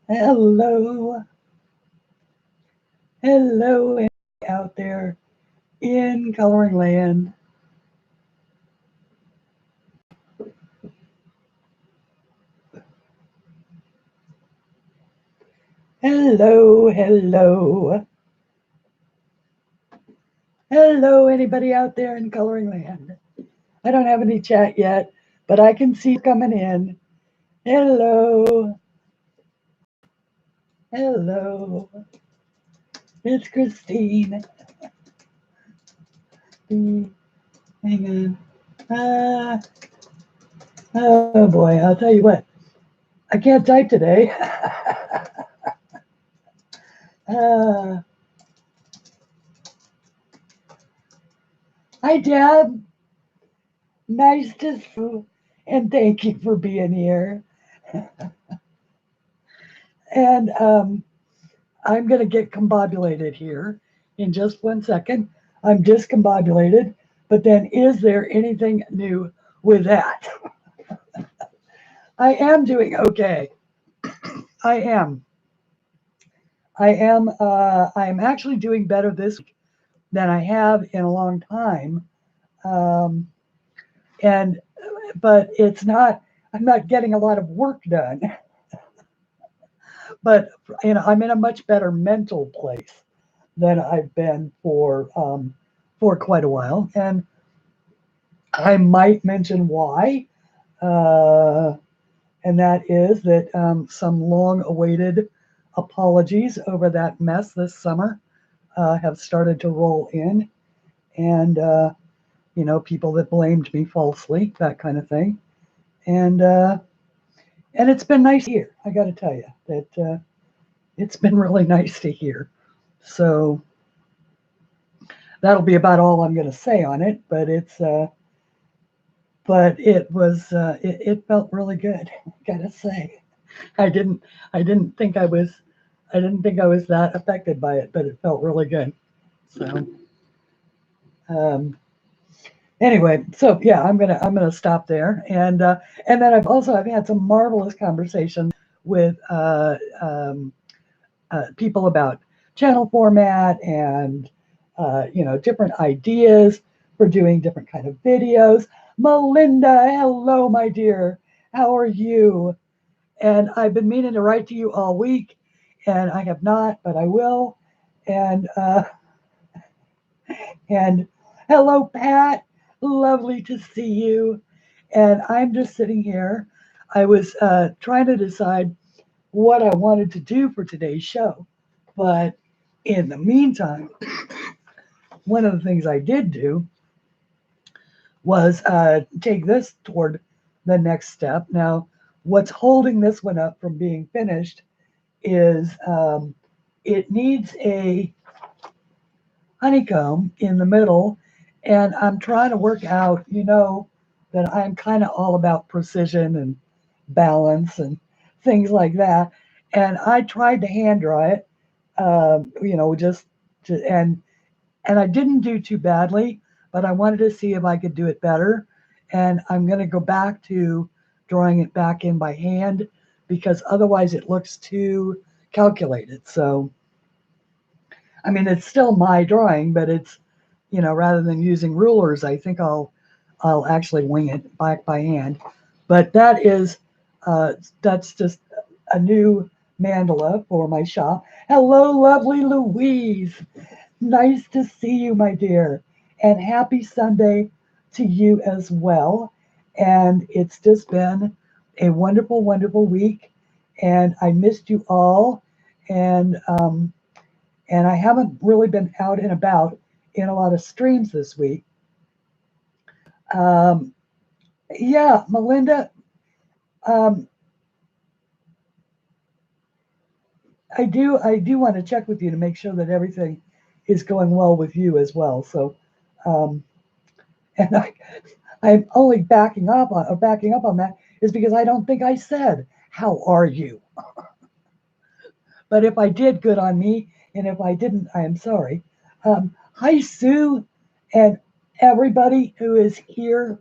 Hello, hello out there in coloring land. Hello, hello, hello, anybody out there in coloring land. I don't have any chat yet, but I can see coming in. Hello, hello, it's Christine. Hang on. Oh boy, I'll tell you what, I can't type today. uh, Hi, Deb. Nice to see you, and thank you for being here. And I'm going to get combobulated here in just 1 second. I'm discombobulated, but then is there anything new with that? I am doing okay. I am. I am actually doing better this week than I have in a long time. Um, and but it's not. I'm not getting a lot of work done. But I'm in a much better mental place than I've been for quite a while, and I might mention why, uh, and that is that some long-awaited apologies over that mess this summer have started to roll in, and people that blamed me falsely, that kind of thing, and uh, and it's been nice to hear. I got to tell you that it's been really nice to hear. So that'll be about all I'm going to say on it. But it felt really good. Gotta say, I didn't I didn't think I was I didn't think I was that affected by it, but it felt really good. So um, anyway, so yeah, I'm gonna stop there, and then I've had some marvelous conversations with people about channel format and different ideas for doing different kind of videos. Melinda, hello, my dear. How are you? And I've been meaning to write to you all week, and I have not, but I will. And and hello, Pat. Lovely to see you. And I'm just sitting here. I was trying to decide what I wanted to do for today's show, but in the meantime, one of the things I did do was take this toward the next step. Now, what's holding this one up from being finished is it needs a honeycomb in the middle, and I'm trying to work out, that I'm kind of all about precision and balance and things like that. And I tried to hand draw it, just to, and I didn't do too badly, but I wanted to see if I could do it better. And I'm going to go back to drawing it back in by hand because otherwise it looks too calculated. So, I mean, it's still my drawing, but it's, rather than using rulers, I think I'll actually wing it back by hand. But that's just a new mandala for my shop. Hello, lovely Louise. Nice to see you, my dear. And happy Sunday to you as well. And it's just been a wonderful, wonderful week. And I missed you all. And and I haven't really been out and about in a lot of streams this week. Um, yeah, Melinda, um, I do want to check with you to make sure that everything is going well with you as well. So, um, and I'm only backing up on that is because I don't think I said how are you. But if I did, good on me, and if I didn't, I am sorry. Hi, Sue, and everybody who is here.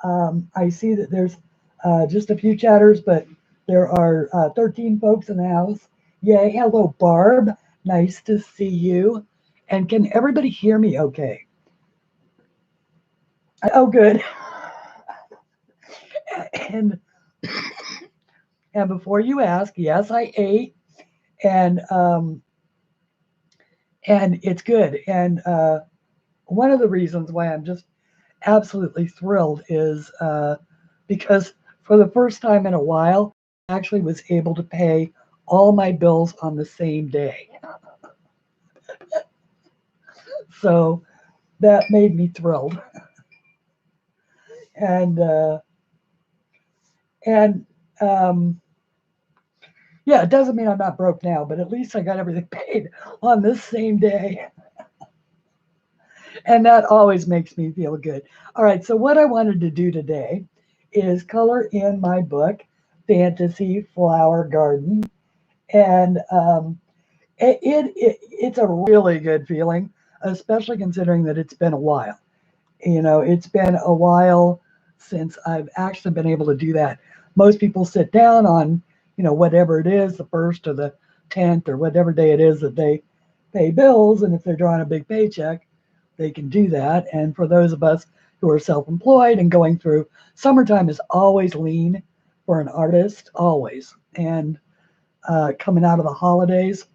I see that there's just a few chatters, but There are 13 folks in the house. Yay. Hello, Barb. Nice to see you. And can everybody hear me okay? Oh, good. And and before you ask, yes, I ate, and it's good. And one of the reasons why I'm just absolutely thrilled is because for the first time in a while, I actually was able to pay all my bills on the same day. So that made me thrilled. And and um, yeah, it doesn't mean I'm not broke now, but at least I got everything paid on this same day. And that always makes me feel good. All right, so what I wanted to do today is color in my book, Fantasy Flower Garden. And it's a really good feeling, especially considering that it's been a while. You know, it's been a while since I've actually been able to do that. Most people sit down on, whatever it is, the 1st or the 10th or whatever day it is that they pay bills. And if they're drawing a big paycheck, they can do that. And for those of us who are self-employed and going through, summertime is always lean for an artist, always. And coming out of the holidays.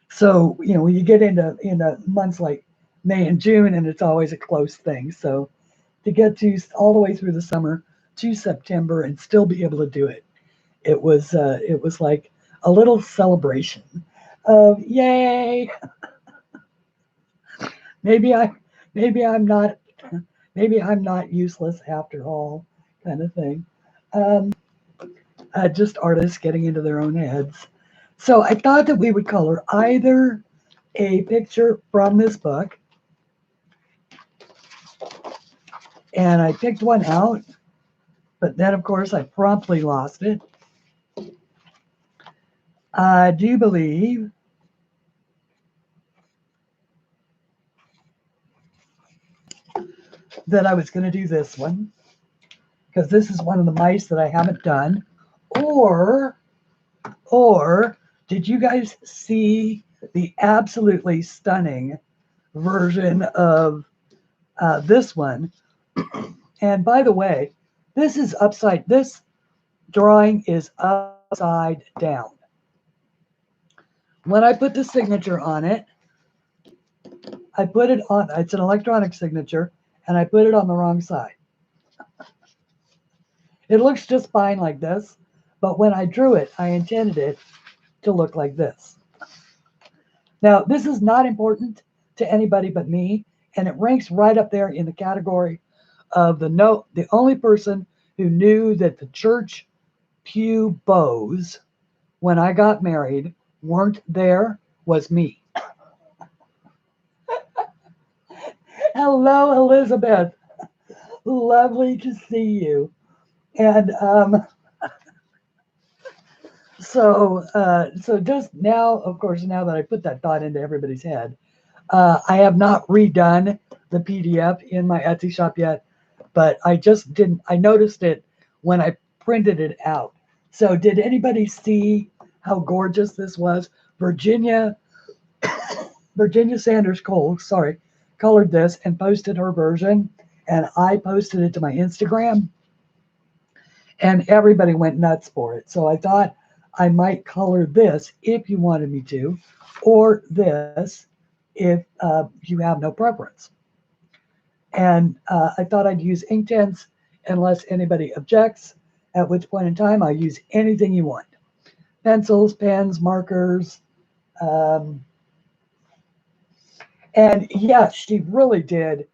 So, when you get into months like May and June, and it's always a close thing. So to get to all the way through the summer to September and still be able to do it, it was like a little celebration of yay. Maybe I maybe I'm not maybe I'm not useless after all, kind of thing. Um, just artists getting into their own heads. So I thought that we would color either a picture from this book, and I picked one out, but then of course I promptly lost it. I do believe that I was going to do this one because this is one of the mice that I haven't done. Or did you guys see the absolutely stunning version of this one? And by the way, this drawing is upside down. When I put the signature on it, I put it on, it's an electronic signature, and I put it on the wrong side. It looks just fine like this, but when I drew it, I intended it to look like this. Now, this is not important to anybody but me, and it ranks right up there in the category of the only person who knew that the church pew bows when I got married weren't there was me. Hello, Elizabeth. Lovely to see you. And so just now, of course, now that I put that thought into everybody's head, I have not redone the PDF in my Etsy shop yet, but I just didn't. I noticed it when I printed it out. So did anybody see how gorgeous this was? Virginia Sanders Cole, colored this and posted her version, and I posted it to my Instagram, and everybody went nuts for it. So I thought I might color this if you wanted me to, or this if you have no preference. And I thought I'd use INKTENSE unless anybody objects, at which point in time I'll use anything you want. Pencils, pens, markers. And yeah, she really did,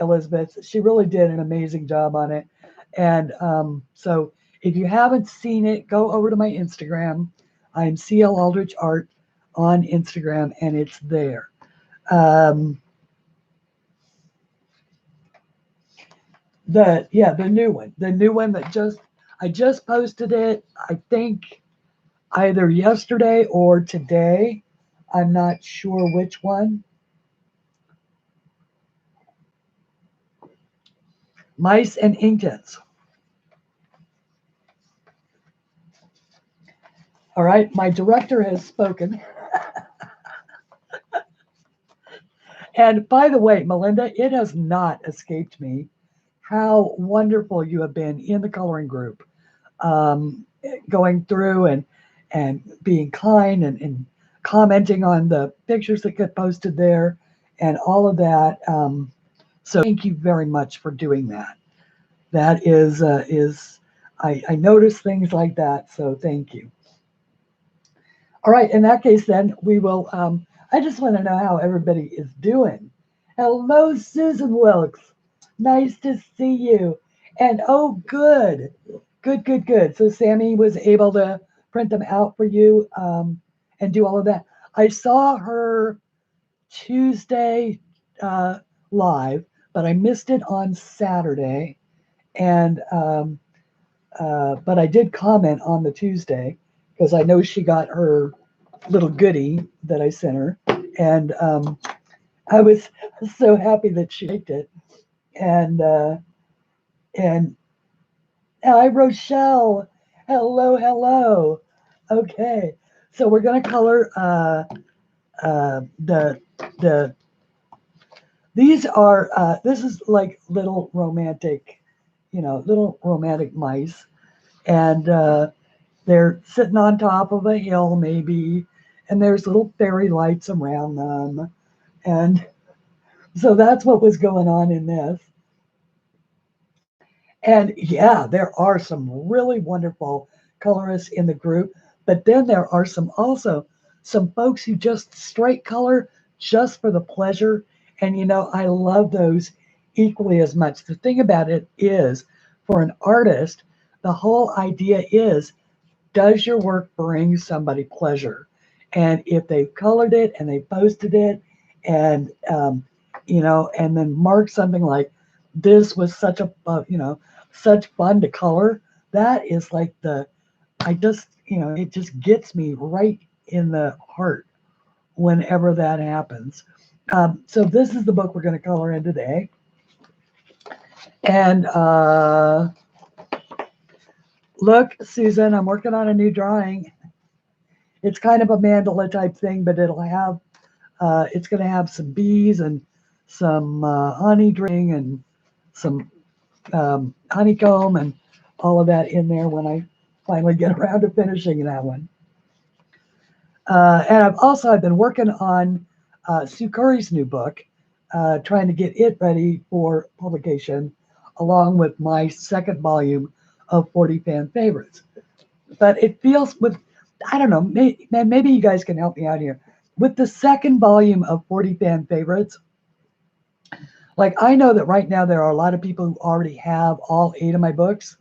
Elizabeth. She really did an amazing job on it. And so if you haven't seen it, go over to my Instagram. I'm CLAldridgeArt on Instagram, and it's there. The new one that I just posted it, I think either yesterday or today. I'm not sure which one. Mice and INKTENSE. All right, my director has spoken. And by the way, Melinda, it has not escaped me how wonderful you have been in the coloring group, um, going through and being kind and commenting on the pictures that get posted there and all of that. So thank you very much for doing that. That is I notice things like that, so thank you. All right, in that case, then we will. I just want to know how everybody is doing. Hello, Susan Wilkes. Nice to see you. And oh, good, good, good, good. So Sammy was able to print them out for you and do all of that. I saw her Tuesday live, but I missed it on Saturday. And but I did comment on the Tuesday because I know she got her little goodie that I sent her, and I was so happy that she liked it. And hi Rochelle, hello, hello. Okay, so we're gonna color the these are this is like little romantic, little romantic mice, and they're sitting on top of a hill, maybe, and there's little fairy lights around them. And so that's what was going on in this. And yeah, there are some really wonderful colorists in the group, but then there are also some folks who just straight color just for the pleasure. And I love those equally as much. The thing about it is, for an artist, the whole idea is, does your work bring somebody pleasure? And if they've colored it and they posted it and and then mark something like, this was such a such fun to color, that is like I just it just gets me right in the heart whenever that happens. So this is the book we're going to color in today. And look, Susan, I'm working on a new drawing. It's kind of a mandala type thing, but it'll have, it's going to have some bees and some honey dring and some honeycomb and all of that in there when I finally get around to finishing that one. And I've been working on Sue Curry's new book, trying to get it ready for publication, along with my second volume of 40 fan favorites. But it feels I don't know, maybe you guys can help me out here. With the second volume of 40 fan favorites, like I know that right now there are a lot of people who already have all 8 of my books.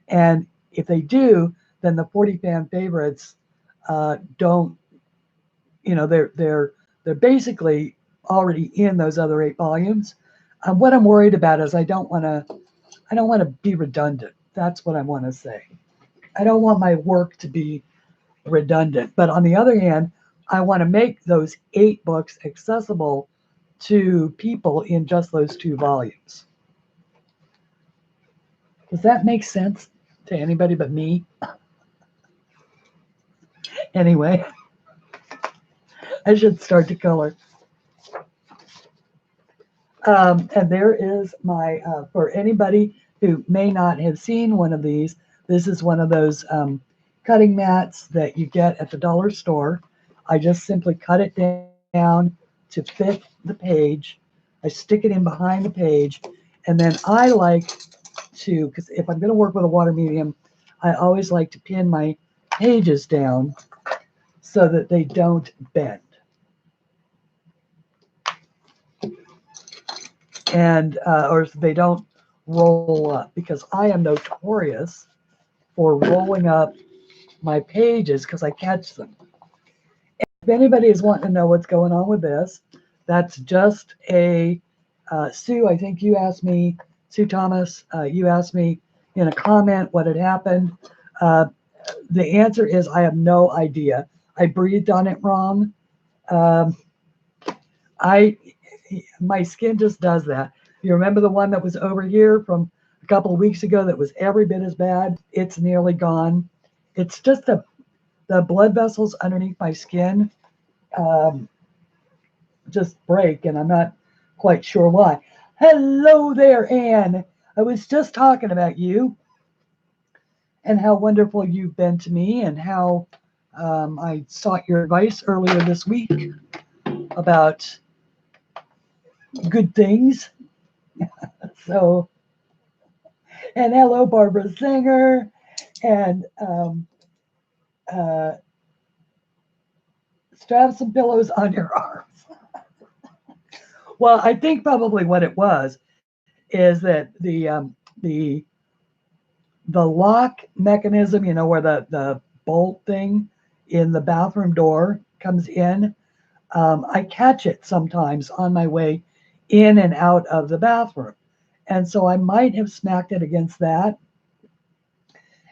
And if they do, then the 40 fan favorites don't, they're basically already in those other 8 volumes. What I'm worried about is I don't want to be redundant. That's what I want to say. I don't want my work to be redundant. But on the other hand, I want to make those 8 books accessible to people in just those 2 volumes. Does that make sense to anybody but me? Anyway, I should start to color. And there is my, for anybody who may not have seen one of these, this is one of those cutting mats that you get at the dollar store. I just simply cut it down to fit the page. I stick it in behind the page, and then I like to, because if I'm going to work with a water medium, I always like to pin my pages down so that they don't bend. And or they don't roll up, because I am notorious for rolling up my pages because I catch them. If anybody is wanting to know what's going on with this, that's just a Sue, I think you asked me, Sue Thomas, you asked me in a comment what had happened. The answer is I have no idea. I breathed on it wrong. My skin just does that. You remember the one that was over here from a couple of weeks ago that was every bit as bad? It's nearly gone. It's just the blood vessels underneath my skin um, just break, and I'm not quite sure why. Hello there, Anne. I was just talking about you and how wonderful you've been to me, and how I sought your advice earlier this week about good things. So, and hello, Barbara Singer, and uh, strap some pillows on your arms. Well, I think probably what it was is that the lock mechanism, you know, where the bolt thing in the bathroom door comes in, I catch it sometimes on my way in and out of the bathroom. And so I might have smacked it against that.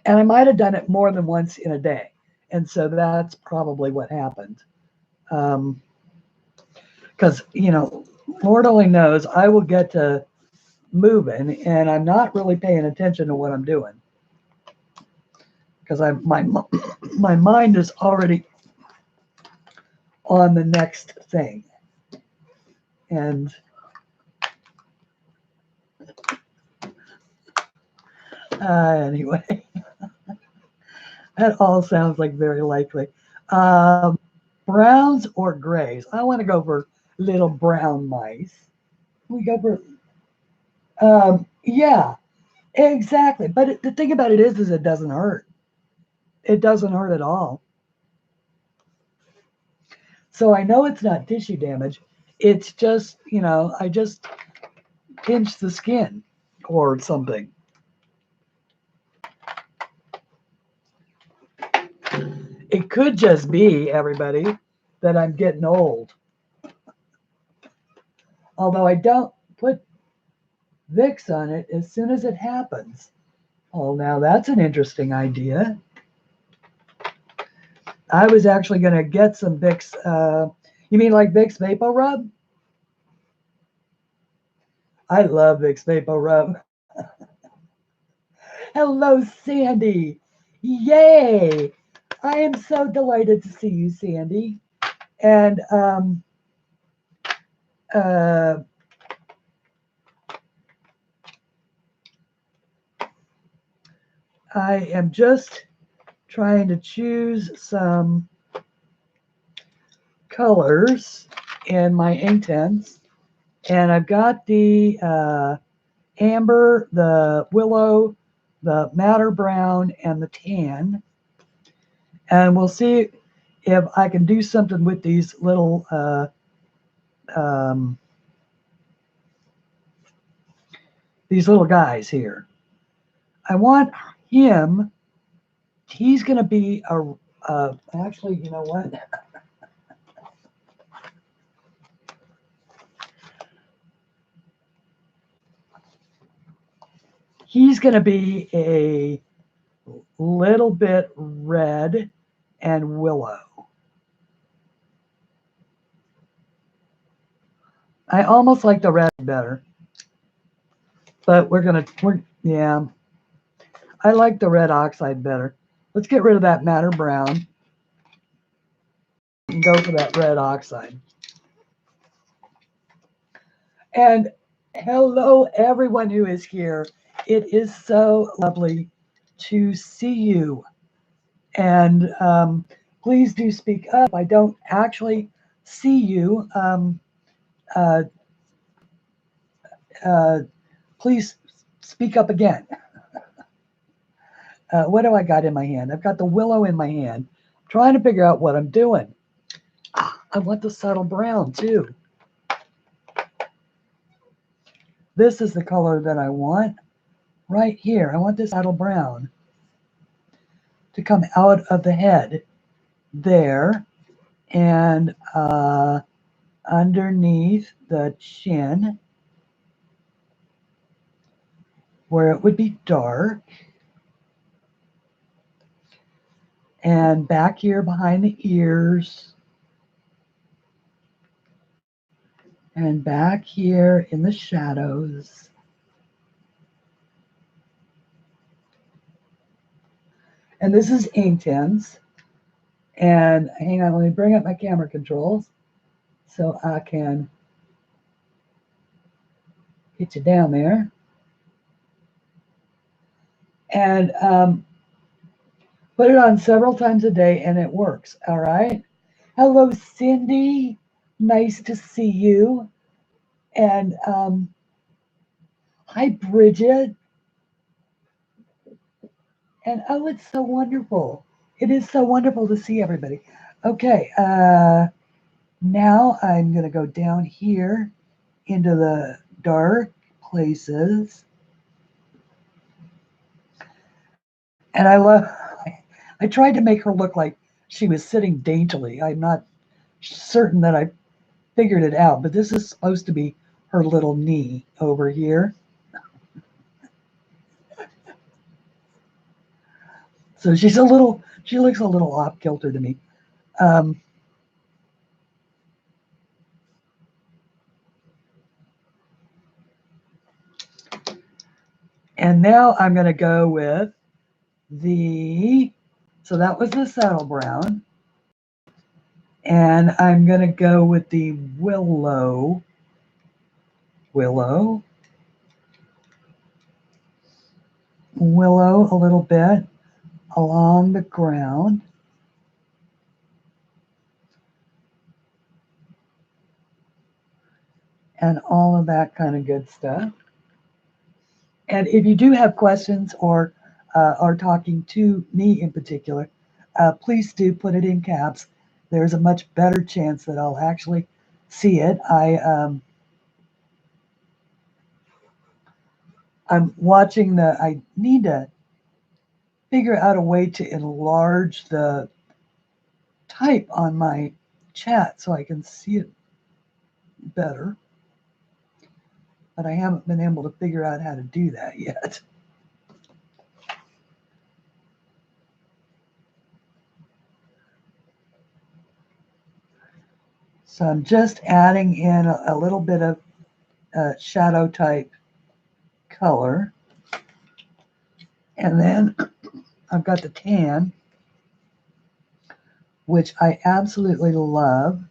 And I might have done it more than once in a day. And so that's probably what happened. Because, you know, Lord only knows I will get to moving and I'm not really paying attention to what I'm doing. Because my mind is already on the next thing. And anyway, that all sounds like very likely. Browns or grays? I want to go for little brown mice. We go for, yeah, exactly. But the thing about it is it doesn't hurt. It doesn't hurt at all. So I know it's not tissue damage. It's just, you know, I just pinched the skin or something. It could just be, everybody, that I'm getting old. Although I don't put Vicks on it as soon as it happens. Oh, now that's an interesting idea. I was actually going to get some Vicks. You mean like Vicks Vapor Rub? I love Vicks Vapor Rub. Hello, Sandy. Yay. I am so delighted to see you, Sandy. And I am just trying to choose some colors in my Inktense. And I've got the amber, the willow, the madder brown, and the tan. And we'll see if I can do something with these little guys here. I want him. He's going to be actually, you know what? He's going to be a little bit red and willow. I almost like the red better, but yeah, I like the red oxide better. Let's get rid of that madder brown and go for that red oxide. And hello, everyone who is here. It is so lovely to see you. And please do speak up. I don't actually see you. Please speak up again. What do I got in my hand? I've got the willow in my hand. I'm trying to figure out what I'm doing. I want the subtle brown too. This is the color that I want right here. I want this subtle brown to come out of the head there and underneath the chin where it would be dark, and back here behind the ears, and back here in the shadows. And this is Inktense. And hang on, let me bring up my camera controls so I can get you down there. And put it on several times a day and it works. All right. Hello, Cindy. Nice to see you. And hi, Bridget. And oh, it's so wonderful. It is so wonderful to see everybody. Okay. Now I'm going to go down here into the dark places. And I tried to make her look like she was sitting daintily. I'm not certain that I figured it out, but this is supposed to be her little knee over here. So she looks a little off kilter to me. And now I'm going to go with so that was the saddle brown. And I'm going to go with the willow a little bit along the ground. And all of that kind of good stuff. And if you do have questions or are talking to me in particular, please do put it in caps. There's a much better chance that I'll actually see it. I'm watching I need to figure out a way to enlarge the type on my chat so I can see it better. But I haven't been able to figure out how to do that yet. So I'm just adding in a little bit of shadow type color. And then I've got the tan, which I absolutely love.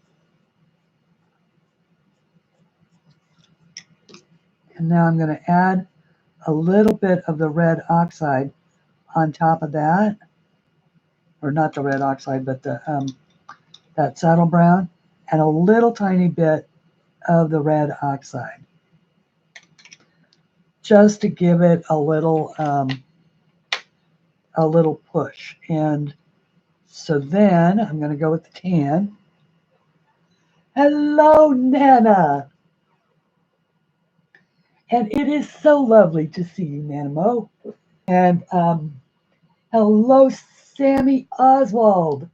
And now I'm going to add a little bit of the red oxide on top of that. Or not the red oxide, but that saddle brown. And a little tiny bit of the red oxide. Just to give it a little push. And so then I'm going to go with the tan. Hello, Nana. And it is so lovely to see you, Nanamo. And hello, Sammy Oswald.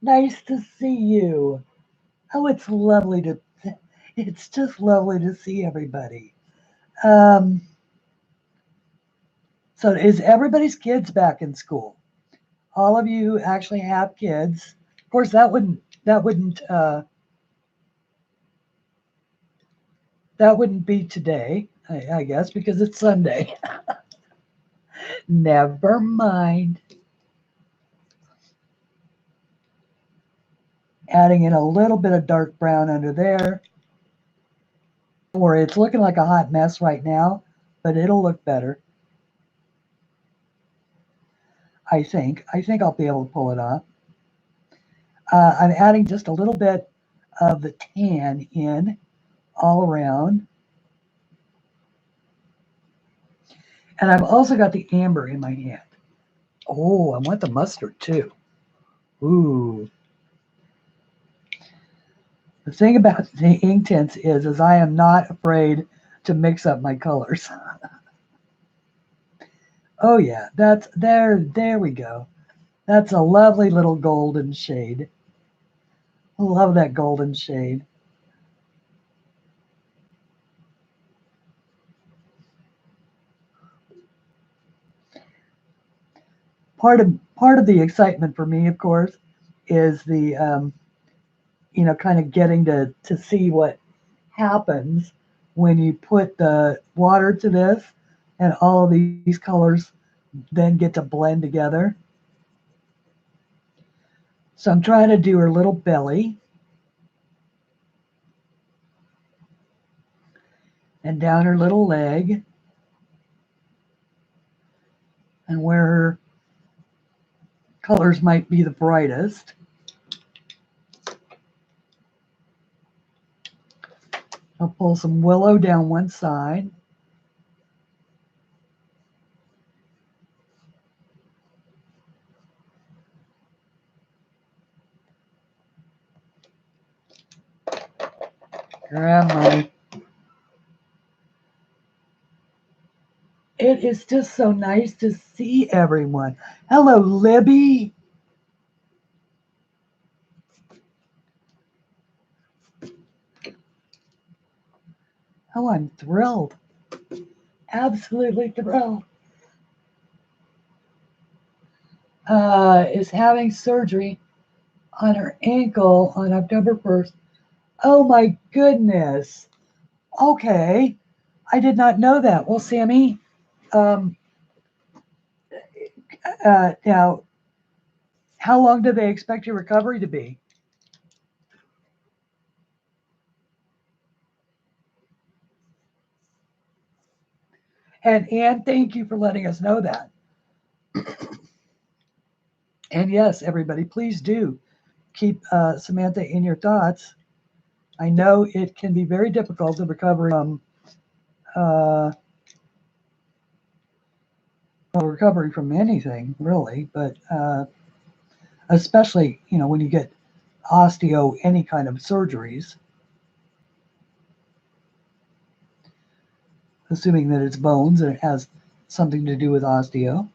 Nice to see you. Oh, it's just lovely to see everybody. So is everybody's kids back in school? All of you actually have kids. Of course, that wouldn't be today, I guess, because it's Sunday. Never mind. Adding in a little bit of dark brown under there. Or it's looking like a hot mess right now, but it'll look better. I think I'll be able to pull it off. I'm adding just a little bit of the tan in all around. And I've also got the amber in my hand. Oh, I want the mustard too. Ooh. The thing about the Inktense is I am not afraid to mix up my colors. Oh yeah, there we go. That's a lovely little golden shade. I love that golden shade. Part of the excitement for me, of course, is the kind of getting to see what happens when you put the water to this and all of these colors then get to blend together. So I'm trying to do her little belly and down her little leg and where her colors might be the brightest. I'll pull some willow down one side. Grab my... It is just so nice to see everyone. Hello, Libby. Oh, I'm thrilled. Absolutely thrilled. Is having surgery on her ankle on October 1st. Oh my goodness. Okay. I did not know that. Well, Sammy, now, how long do they expect your recovery to be? And Anne, thank you for letting us know that. And yes, everybody, please do keep Samantha in your thoughts. I know it can be very difficult to recover recovery from anything, really, but especially, you know, when you get osteo, any kind of surgeries, assuming that it's bones and it has something to do with osteo.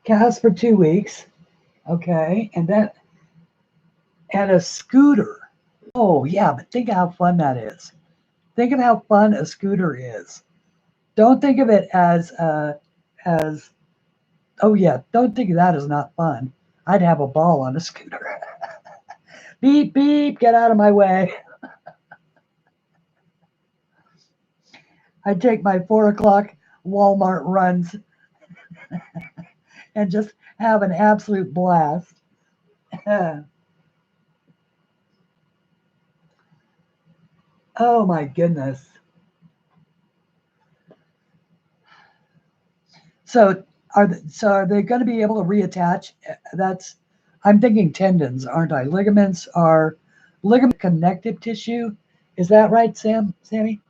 Cast for 2 weeks. Okay. And then at a scooter. Oh, yeah. But think of how fun that is. Think of how fun a scooter is. Don't think of it as, oh, yeah. Don't think of that as not fun. I'd have a ball on a scooter. Beep, beep. Get out of my way. I'd take my 4 o'clock Walmart runs and just have an absolute blast. Oh my goodness. So are they going to be able to reattach? I'm thinking tendons, aren't I? Ligaments are ligament connective tissue. Is that right, Sammy?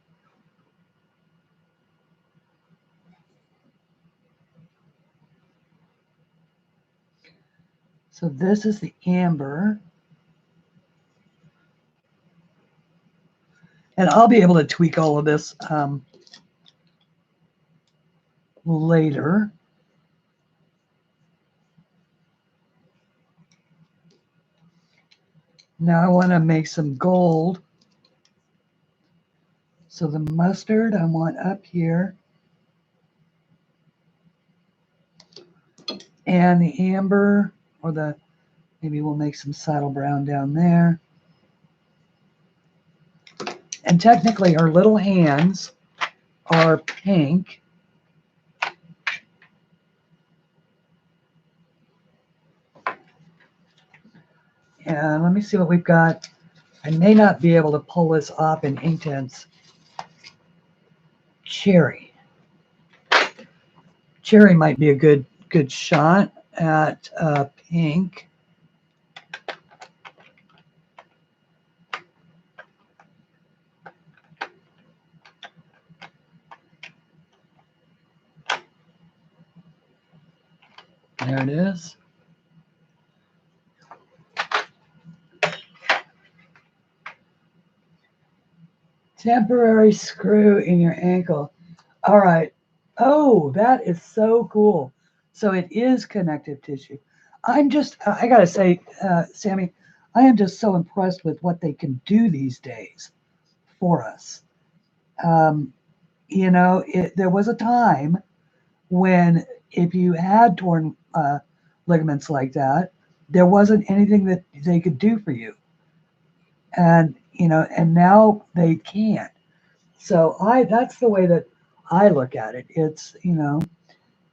So this is the amber. And I'll be able to tweak all of this later. Now I want to make some gold. So the mustard I want up here. And the amber, or maybe we'll make some saddle brown down there. And technically her little hands are pink. And let me see what we've got. I may not be able to pull this off in Inktense. Cherry. Cherry might be a good shot at pink. There it is. Temporary screw in your ankle. All right. Oh, that is so cool. So it is connective tissue. I got to say, Sammy, I am just so impressed with what they can do these days for us. You know, there was a time when if you had torn ligaments like that, there wasn't anything that they could do for you. And, you know, and now they can't. So that's the way that I look at it. It's, you know,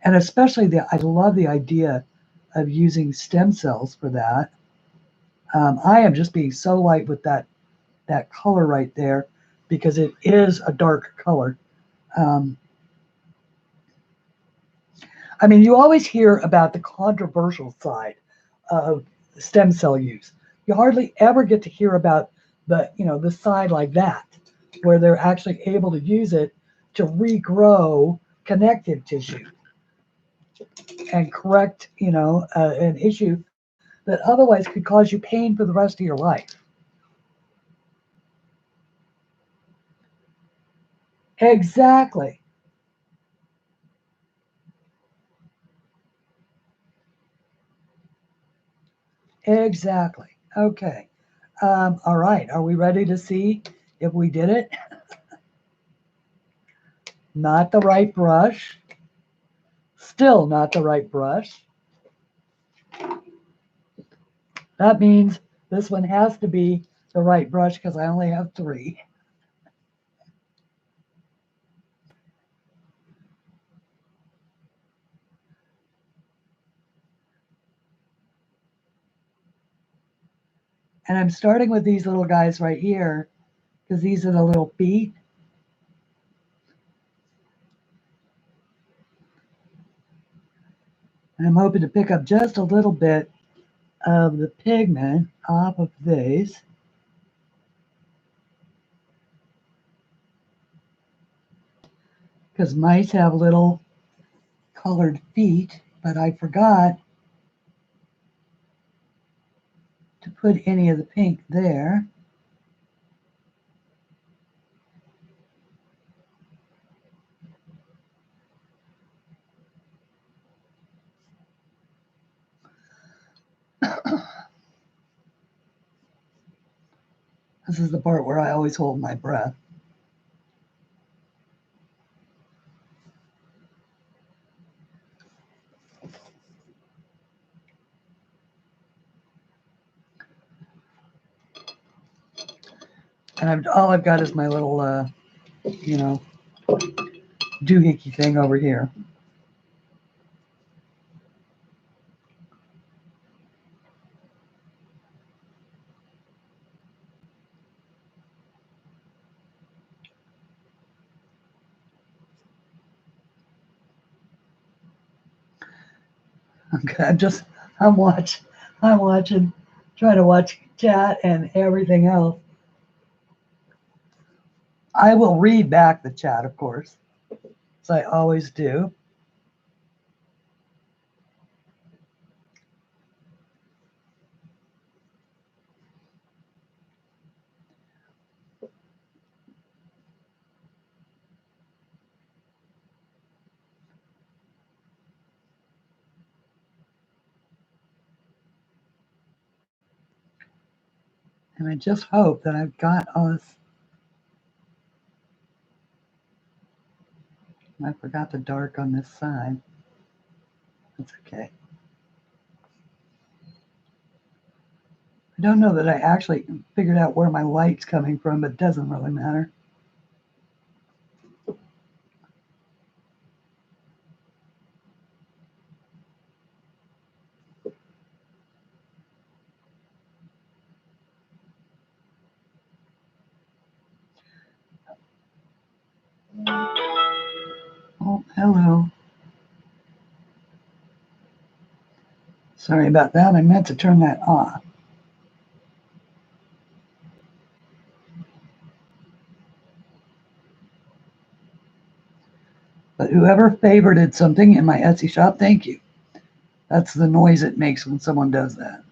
and especially I love the idea of using stem cells for that. I am just being so light with that color right there because it is a dark color. Um, I mean, you always hear about the controversial side of stem cell use. You hardly ever get to hear about the side like that, where they're actually able to use it to regrow connective tissue and correct, an issue that otherwise could cause you pain for the rest of your life. Exactly. Exactly. Okay. All right. Are we ready to see if we did it? Not the right brush. Still not the right brush. That means this one has to be the right brush because I only have three. And I'm starting with these little guys right here because these are the little feet. And I'm hoping to pick up just a little bit of the pigment off of these. Because mice have little colored feet, but I forgot to put any of the pink there. This is the part where I always hold my breath. And all I've got is my little, you know, doohickey thing over here. Okay, I'm watching, I'm watching, trying to watch chat and everything else. I will read back the chat, of course, as I always do. And I just hope that I've got us. I forgot the dark on this side. That's okay. I don't know that I actually figured out where my light's coming from, but it doesn't really matter. Oh, hello. Sorry about that. I meant to turn that off. But whoever favorited something in my Etsy shop, thank you. That's the noise it makes when someone does that.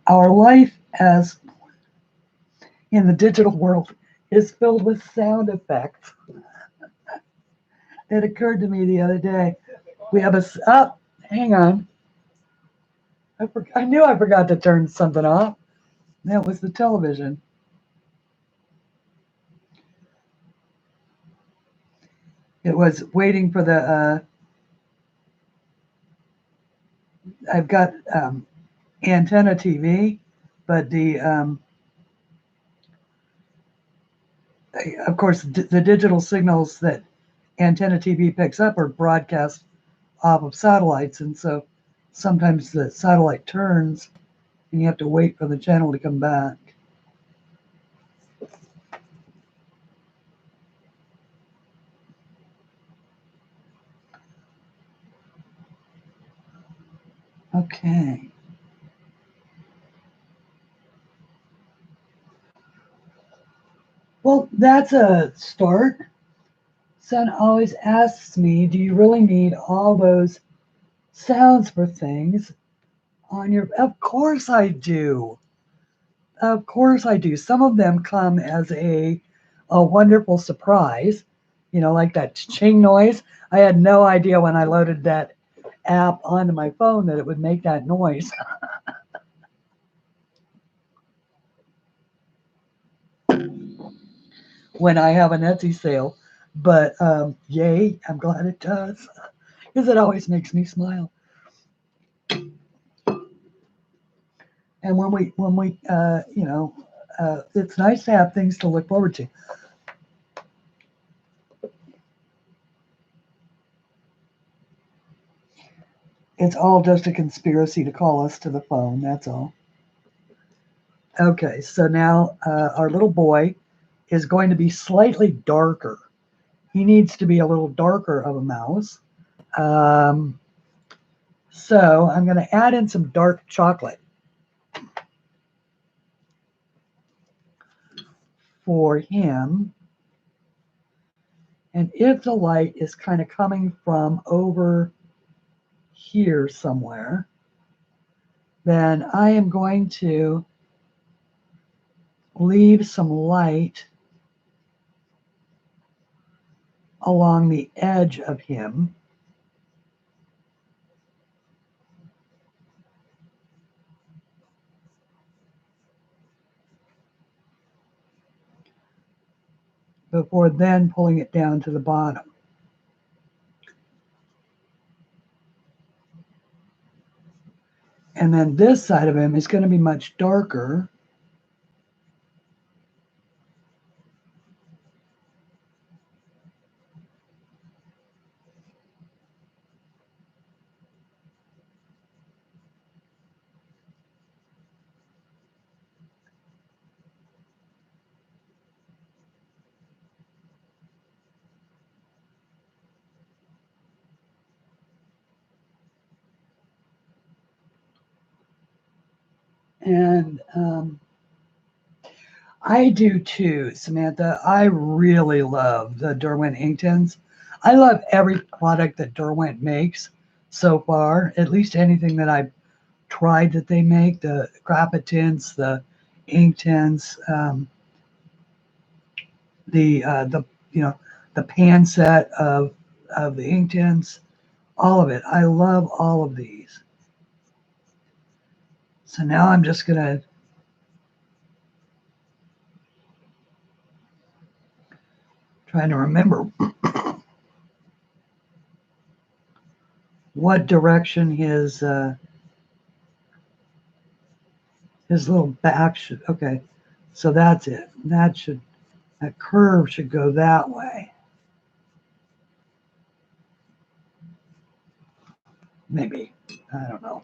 Our life as in the digital world is filled with sound effects. It occurred to me the other day. We have hang on. I knew I forgot to turn something off. That was the television. It was waiting for the, I've got antenna TV, but of course, the digital signals that antenna TV picks up are broadcast off of satellites, and so sometimes the satellite turns and you have to wait for the channel to come back. Okay. Well, that's a start. Son always asks me, do you really need all those sounds for things on your... Of course I do. Of course I do. Some of them come as a wonderful surprise, you know, like that ching noise. I had no idea when I loaded that app onto my phone that it would make that noise. When I have an Etsy sale. But yay, I'm glad it does, because it always makes me smile. And when we you know, it's nice to have things to look forward to. It's all just a conspiracy to call us to the phone, that's all. Okay, so now our little boy is going to be slightly darker. He needs to be a little darker of a mouse. So I'm going to add in some dark chocolate for him. And if the light is kind of coming from over here somewhere, then I am going to leave some light along the edge of him. Before then pulling it down to the bottom. And then this side of him is going to be much darker. And I do too, Samantha. I really love the DERWENT INKTENSE. I love every product that DERWENT makes so far, at least anything that I've tried that they make, the Graphitints, the INKTENSE, the you know, the pan set of the INKTENSE, all of it. I love all of these. So now I'm just gonna trying to remember what direction his little back should. Okay, so that's it. That curve should go that way. Maybe, I don't know.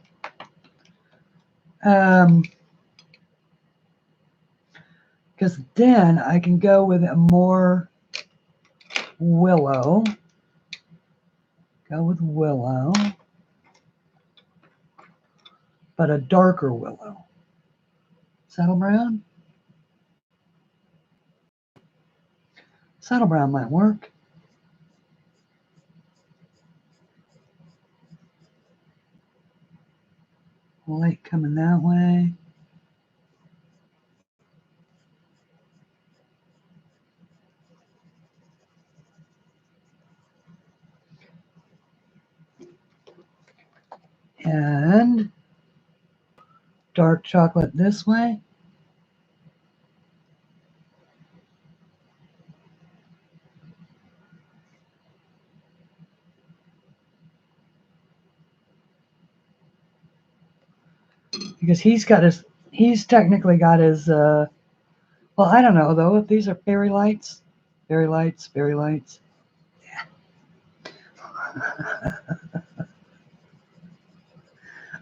Because then I can go with a more willow. Go with willow, but a darker willow. Saddle brown? Saddle brown might work. Light coming that way. And dark chocolate this way. because he's technically got his, well, I don't know though, if these are fairy lights. Fairy lights, fairy lights.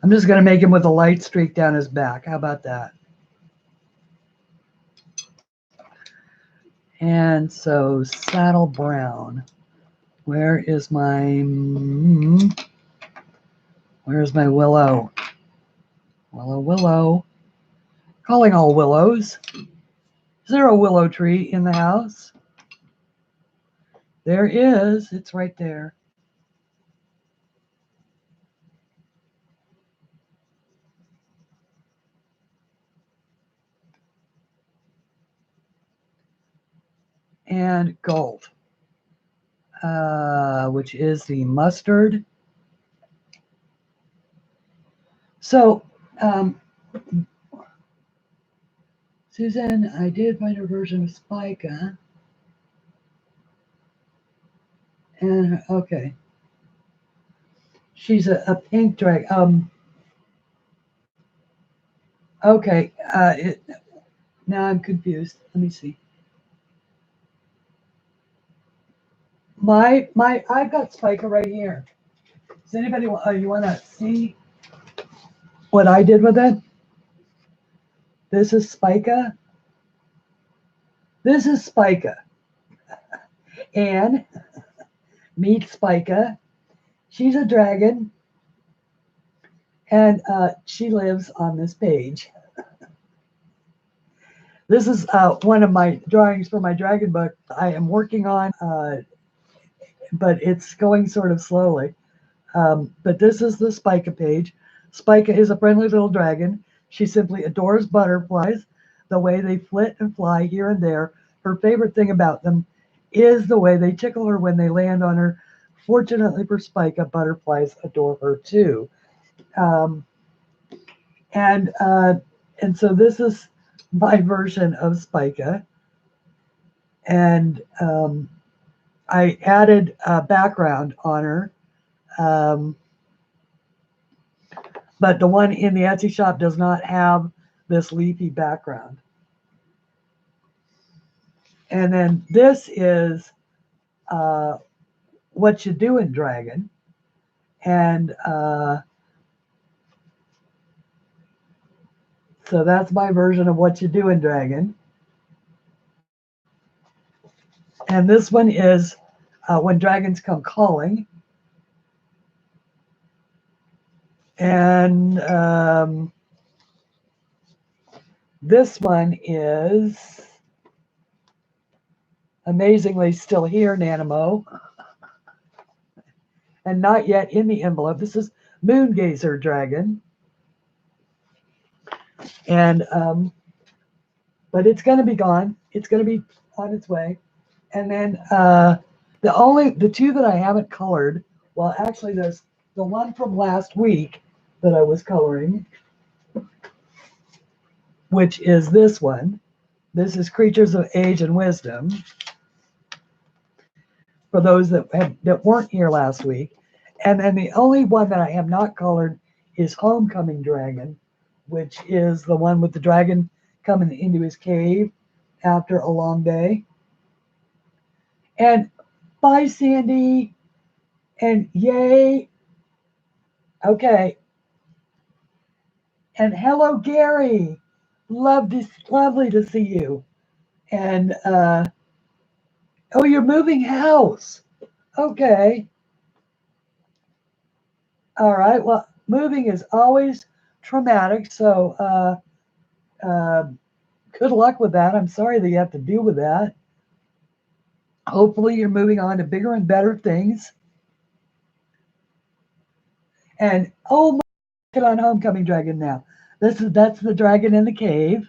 I'm just going to make him with a light streak down his back. How about that? And so saddle brown. Where's my willow? Willow. Calling all willows. Is there a willow tree in the house? There is. It's right there. And gold, which is the mustard. So, Susan, I did find a version of Spica. And okay. She's a pink drag. Okay. Now I'm confused. Let me see. I've got Spica right here. Does anybody you want to see what I did with it? This is Spica. This is Spica. Anne, meet Spica. She's a dragon, and she lives on this page. This is one of my drawings for my dragon book I am working on, but it's going sort of slowly. But this is the Spica page. Spica is a friendly little dragon. She simply adores butterflies, the way they flit and fly here and there. Her favorite thing about them is the way they tickle her when they land on her. Fortunately for Spica, butterflies adore her too. And so this is my version of Spica. And I added a background on her. But the one in the Etsy shop does not have this leafy background. And then this is What You Doin' Dragon. And so that's my version of What You Doin' Dragon. And this one is When Dragons Come Calling. And this one is amazingly still here, Nanimo. And not yet in the envelope. This is Moongazer Dragon. And but it's going to be gone. It's going to be on its way. And then the two that I haven't colored, well, actually there's the one from last week that I was coloring, which is this one. This is Creatures of Age and Wisdom. For those that weren't here last week. And then the only one that I have not colored is Homecoming Dragon, which is the one with the dragon coming into his cave after a long day. And bye, Sandy. And yay. Okay. And hello, Gary. Lovely to see you. And oh, you're moving house. Okay. All right. Well, moving is always traumatic. So good luck with that. I'm sorry that you have to deal with that. Hopefully you're moving on to bigger and better things. And oh, my, on Homecoming Dragon now. That's the dragon in the cave.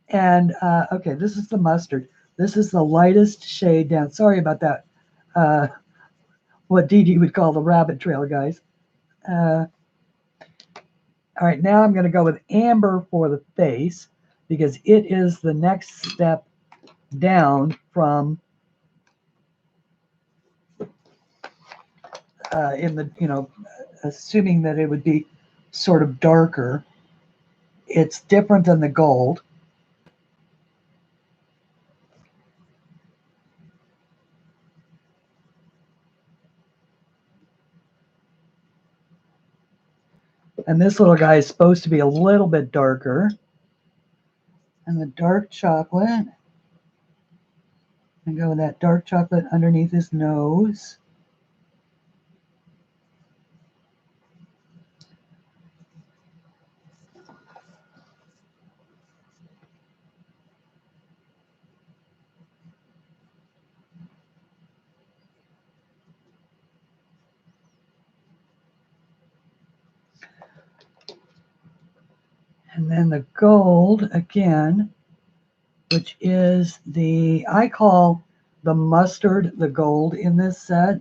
And okay, this is the mustard. This is the lightest shade down. Sorry about that. What Dee Dee would call the rabbit trail, guys. All right, now I'm going to go with amber for the face because it is the next step down from in the, assuming that it would be sort of darker. it's different than the gold. And this little guy is supposed to be a little bit darker. And the dark chocolate, and go with that dark chocolate underneath his nose. And then the gold again, which is I call the mustard the gold in this set,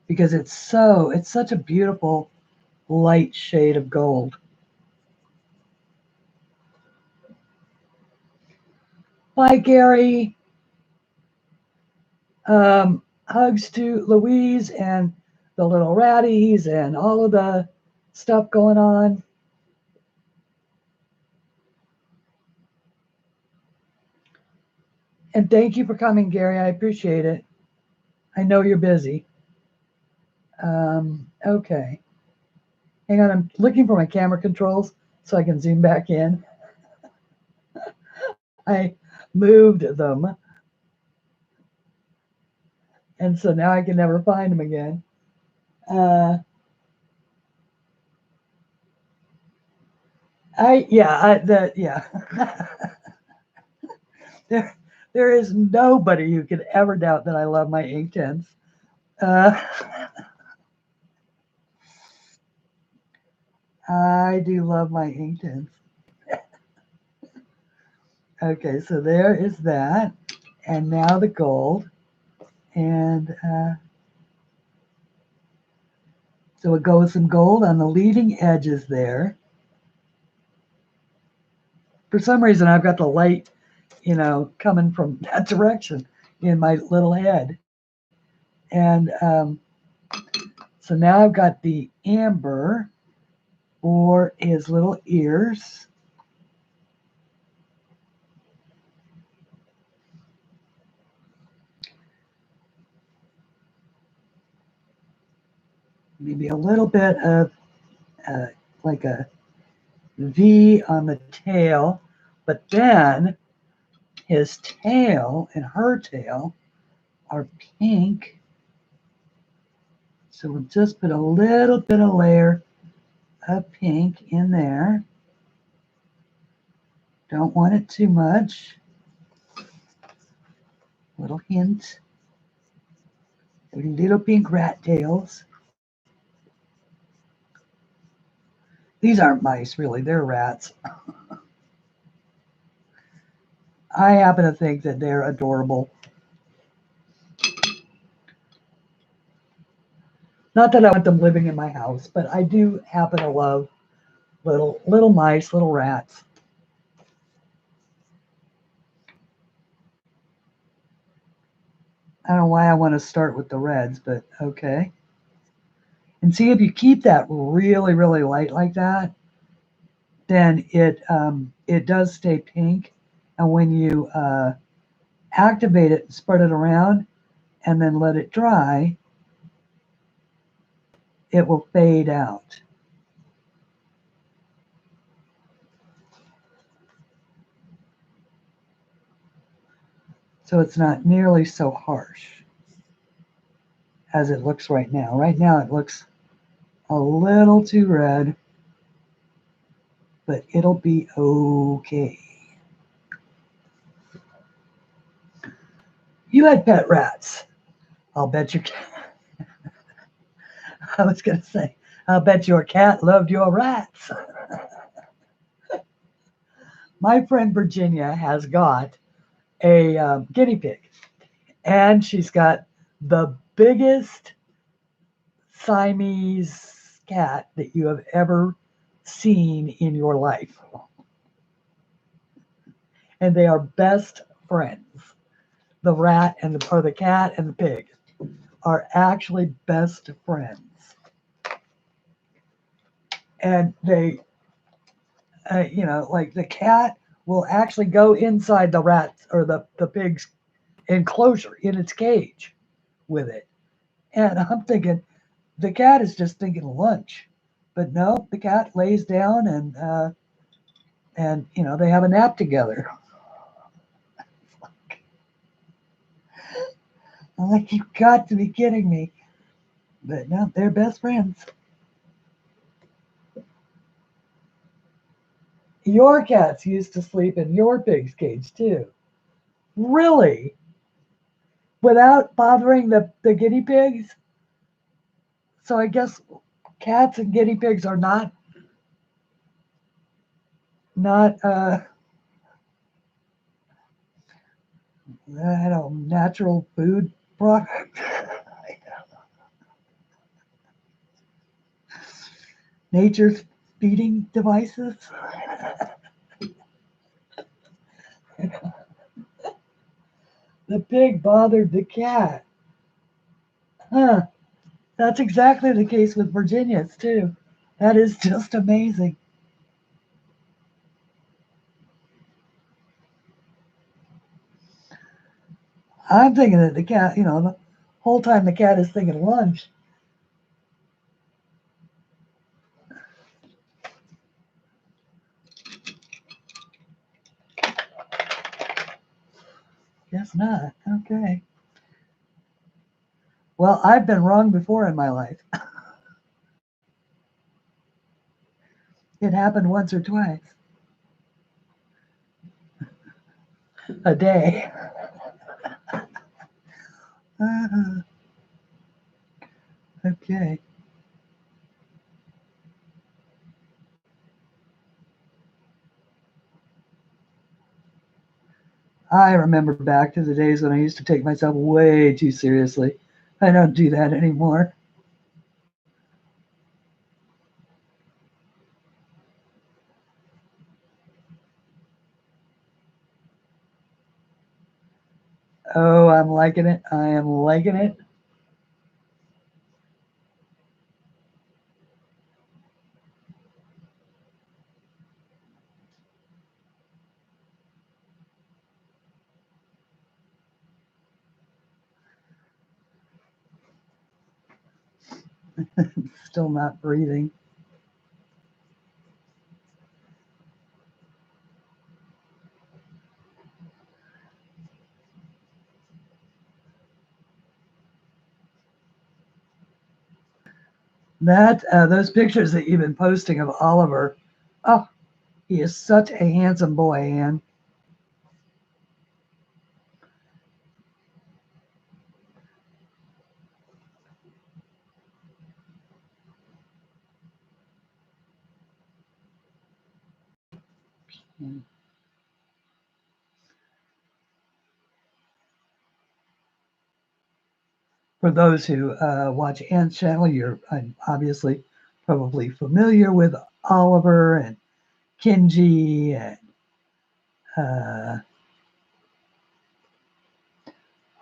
because it's such a beautiful light shade of gold. Bye, Gary. Hugs to Louise and the little ratties and all of the stuff going on. And thank you for coming, Gary. I appreciate it. I know you're busy. Okay. Hang on, I'm looking for my camera controls so I can zoom back in. I moved them. And so now I can never find them again. Yeah. There is nobody who could ever doubt that I love my INKTENSE. I do love my INKTENSE. Okay, so there is that. And now the gold. And so it goes some gold on the leading edges there. For some reason, I've got the light, coming from that direction in my little head. And so now I've got the amber for his little ears. Maybe a little bit of like a V on the tail, but then his tail and her tail are pink. So we'll just put a little bit of layer of pink in there. Don't want it too much. Little hint. Little pink rat tails. These aren't mice, really. They're rats. I happen to think that they're adorable. Not that I want them living in my house, but I do happen to love little mice, little rats. I don't know why I want to start with the reds, but okay. And see, if you keep that really, really light like that, then it does stay pink. And when you activate it, spread it around, and then let it dry, it will fade out. So it's not nearly so harsh as it looks right now. Right now it looks a little too red, but it'll be okay. You had pet rats. I'll bet your cat. I was going to say, I'll bet your cat loved your rats. My friend Virginia has got a guinea pig, and she's got the biggest Siamese cat that you have ever seen in your life. And they are best friends. The rat and the cat and the pig are actually best friends. and they, like the cat will actually go inside the rat's or the pig's enclosure in its cage with it. And I'm thinking the cat is just thinking lunch, but no, the cat lays down and they have a nap together. I'm like, you've got to be kidding me. But no, they're best friends. Your cats used to sleep in your pig's cage too. Really? Without bothering the guinea pigs? So I guess cats and guinea pigs are not I don't know, natural food product. Nature's feeding devices. The pig bothered the cat. Huh. That's exactly the case with Virginias too. That is just amazing. I'm thinking that the cat, the whole time the cat is thinking lunch. Guess not. Okay. Well, I've been wrong before in my life. It happened once or twice a day. Uh, okay. I remember back to the days when I used to take myself way too seriously. I don't do that anymore. Oh, I'm liking it. I am liking it. Still not breathing. Those pictures that you've been posting of Oliver. Oh, he is such a handsome boy, Anne. For those who watch Anne's channel, you're obviously probably familiar with Oliver and Kenji and uh,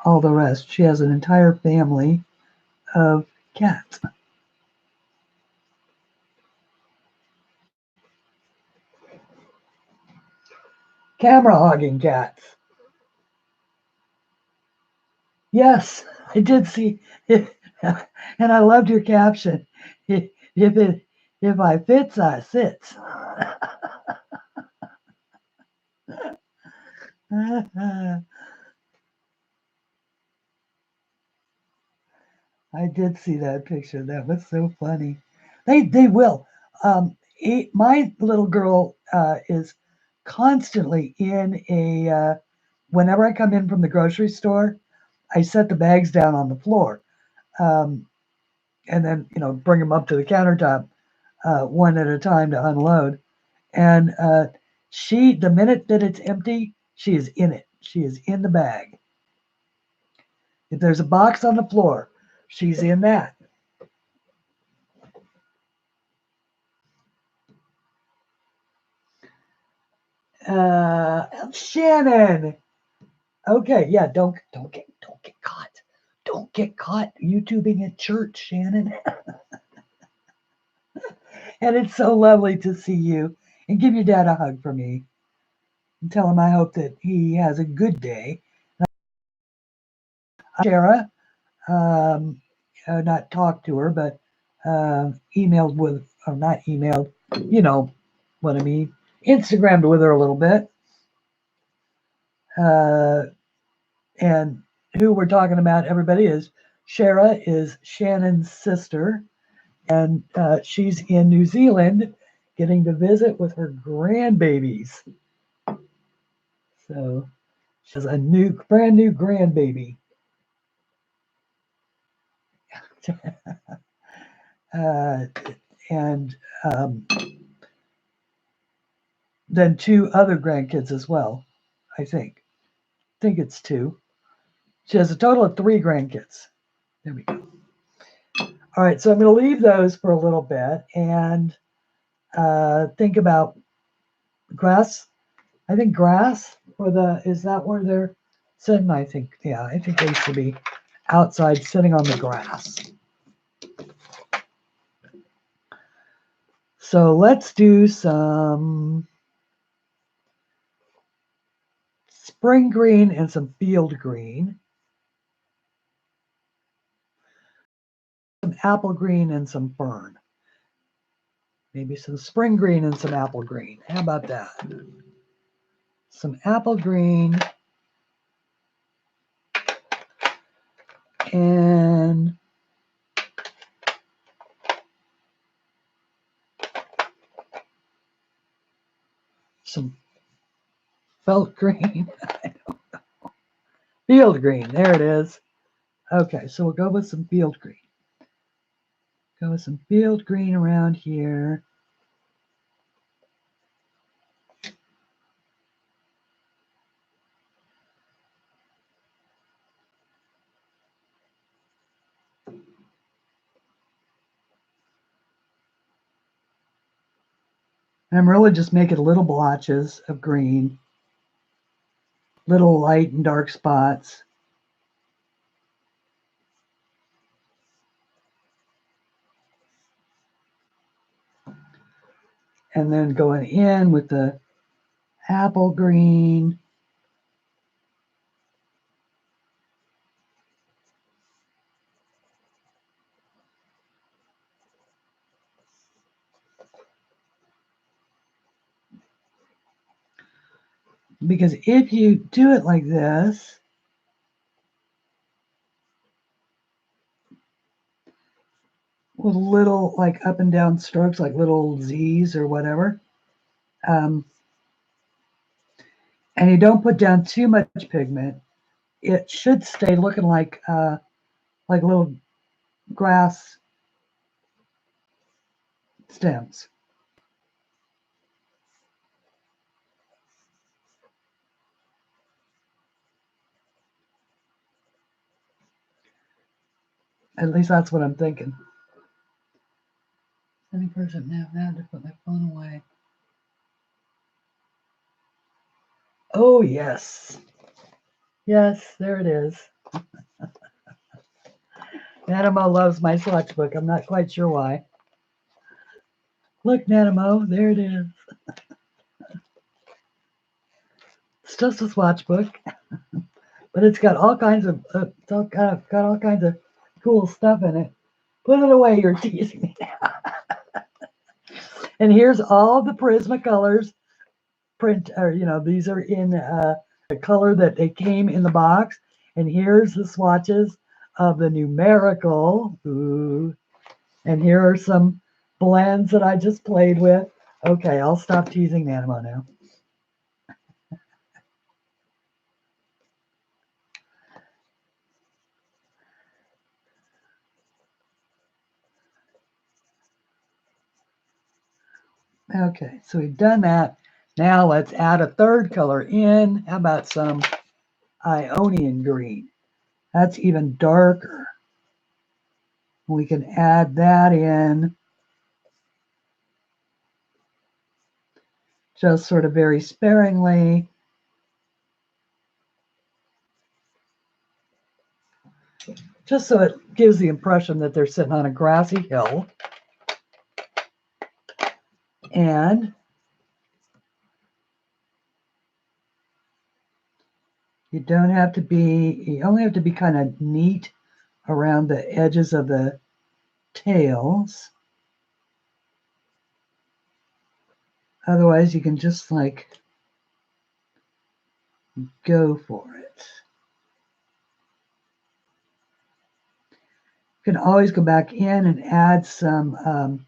all the rest. She has an entire family of cats. Camera hogging cats. Yes, I did see it. And I loved your caption. If I fits, I sits. I did see that picture. That was so funny. They will. My little girl is constantly in a. Whenever I come in from the grocery store, I set the bags down on the floor, um, and then bring them up to the countertop one at a time to unload. And the minute that it's empty, she is in it. She is in the bag. If there's a box on the floor, she's in that. Shannon. Okay, yeah, don't get caught. Don't get caught YouTubing at church, Shannon. And it's so lovely to see you. And give your dad a hug for me. And tell him I hope that he has a good day. Shara, not talked to her, but emailed with, or not emailed, you know what I mean, Instagrammed with her a little bit. And who we're talking about, everybody, is Shara is Shannon's sister, and she's in New Zealand getting to visit with her grandbabies. So she has a brand new grandbaby. And then 2 other grandkids as well, I think. I think it's 2. She has a total of 3 grandkids. There we go. All right, so I'm going to leave those for a little bit and think about grass. I think grass is that where they're sitting? I think they should be outside sitting on the grass. So let's do some spring green and some field green. Some apple green and some fern. Maybe some spring green and some apple green. How about that? Some apple green and some felt green. I don't know. Field green. There it is. Okay, so we'll go with some field green. Go with some field green around here. And I'm really just making little blotches of green, little light and dark spots. And then going in with the apple green. Because if you do it like this, with little like up and down strokes, like little Z's or whatever, and you don't put down too much pigment, it should stay looking like little grass stems. At least that's what I'm thinking. Any person now had to put my phone away. Oh, yes. Yes, there it is. Nanamo loves my swatch book. I'm not quite sure why. Look, Nanamo, there it is. It's just a swatch book, but it's got all kinds of got all kinds of cool stuff in it. Put it away, you're teasing me. And here's all the Prismacolors print, or these are in the color that they came in the box. And here's the swatches of the numerical. Ooh. And here are some blends that I just played with. Okay, I'll stop teasing Nanamo now. Okay, so we've done that. Now let's add a third color in. How about some Ionian green? That's even darker. We can add that in just sort of very sparingly. Just so it gives the impression that they're sitting on a grassy hill. And you only have to be kind of neat around the edges of the tails. Otherwise, you can just like go for it. You can always go back in and add some,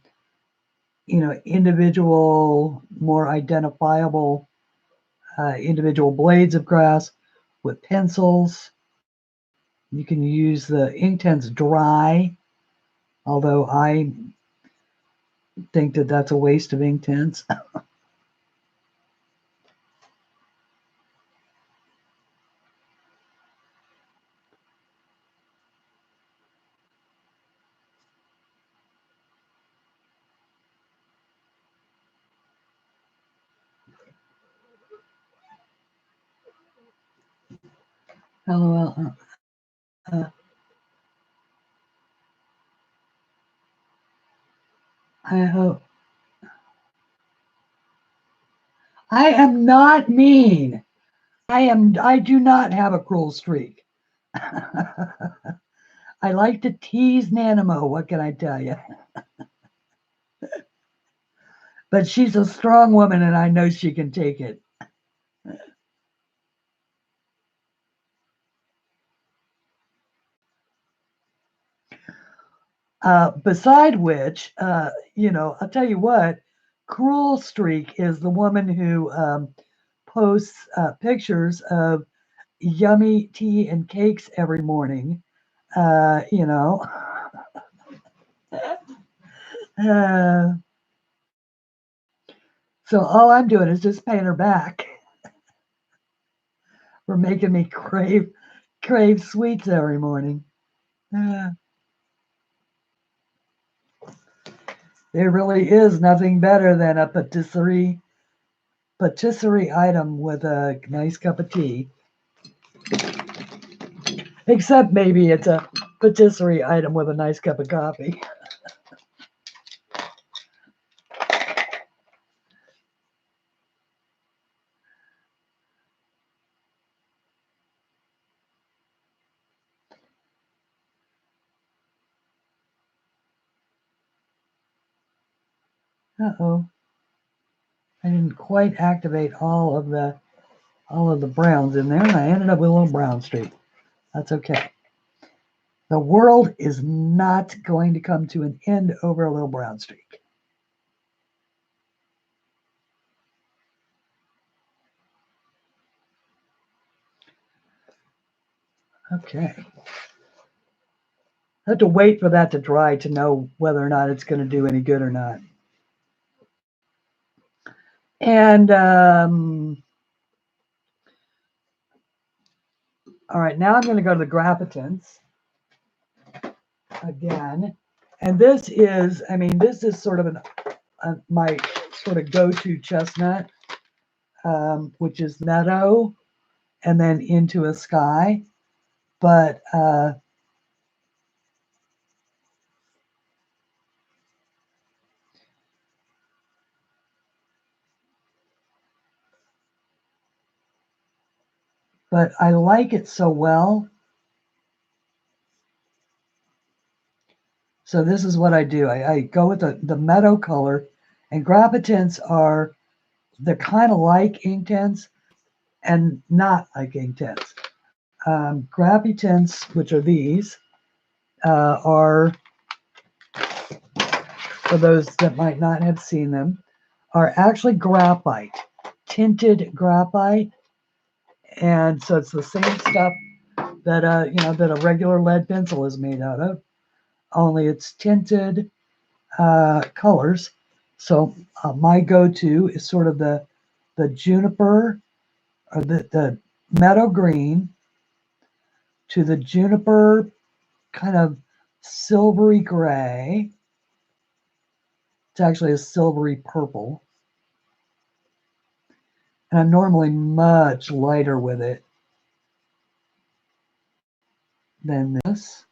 individual, more identifiable individual blades of grass with pencils. You can use the Inktense dry, although I think that that's a waste of Inktense. LOL. I hope. I am not mean. I do not have a cruel streak. I like to tease Nanimo, what can I tell you? But she's a strong woman and I know she can take it. Beside which, I'll tell you what, Cruel Streak is the woman who posts pictures of yummy tea and cakes every morning. You know, so all I'm doing is just paying her back for making me crave sweets every morning. There really is nothing better than a patisserie item with a nice cup of tea. Except maybe it's a patisserie item with a nice cup of coffee. Uh-oh. I didn't quite activate all of the browns in there, and I ended up with a little brown streak. That's okay. The world is not going to come to an end over a little brown streak. Okay. I have to wait for that to dry to know whether or not it's going to do any good or not. And all right, now I'm going to go to the Graphitins again. And this is sort of my sort of go-to chestnut, which is meadow and then into a sky. But I like it so well. So this is what I do. I go with the meadow color, and Graphitins they're kind of like Inktense and not like Inktense. Graphitins, which are these, are, for those that might not have seen them, are actually graphite, tinted graphite. And so it's the same stuff that a regular lead pencil is made out of, only it's tinted colors. So my go-to is sort of the juniper, or the meadow green, to the juniper kind of silvery gray. It's actually a silvery purple. And I'm normally much lighter with it than this.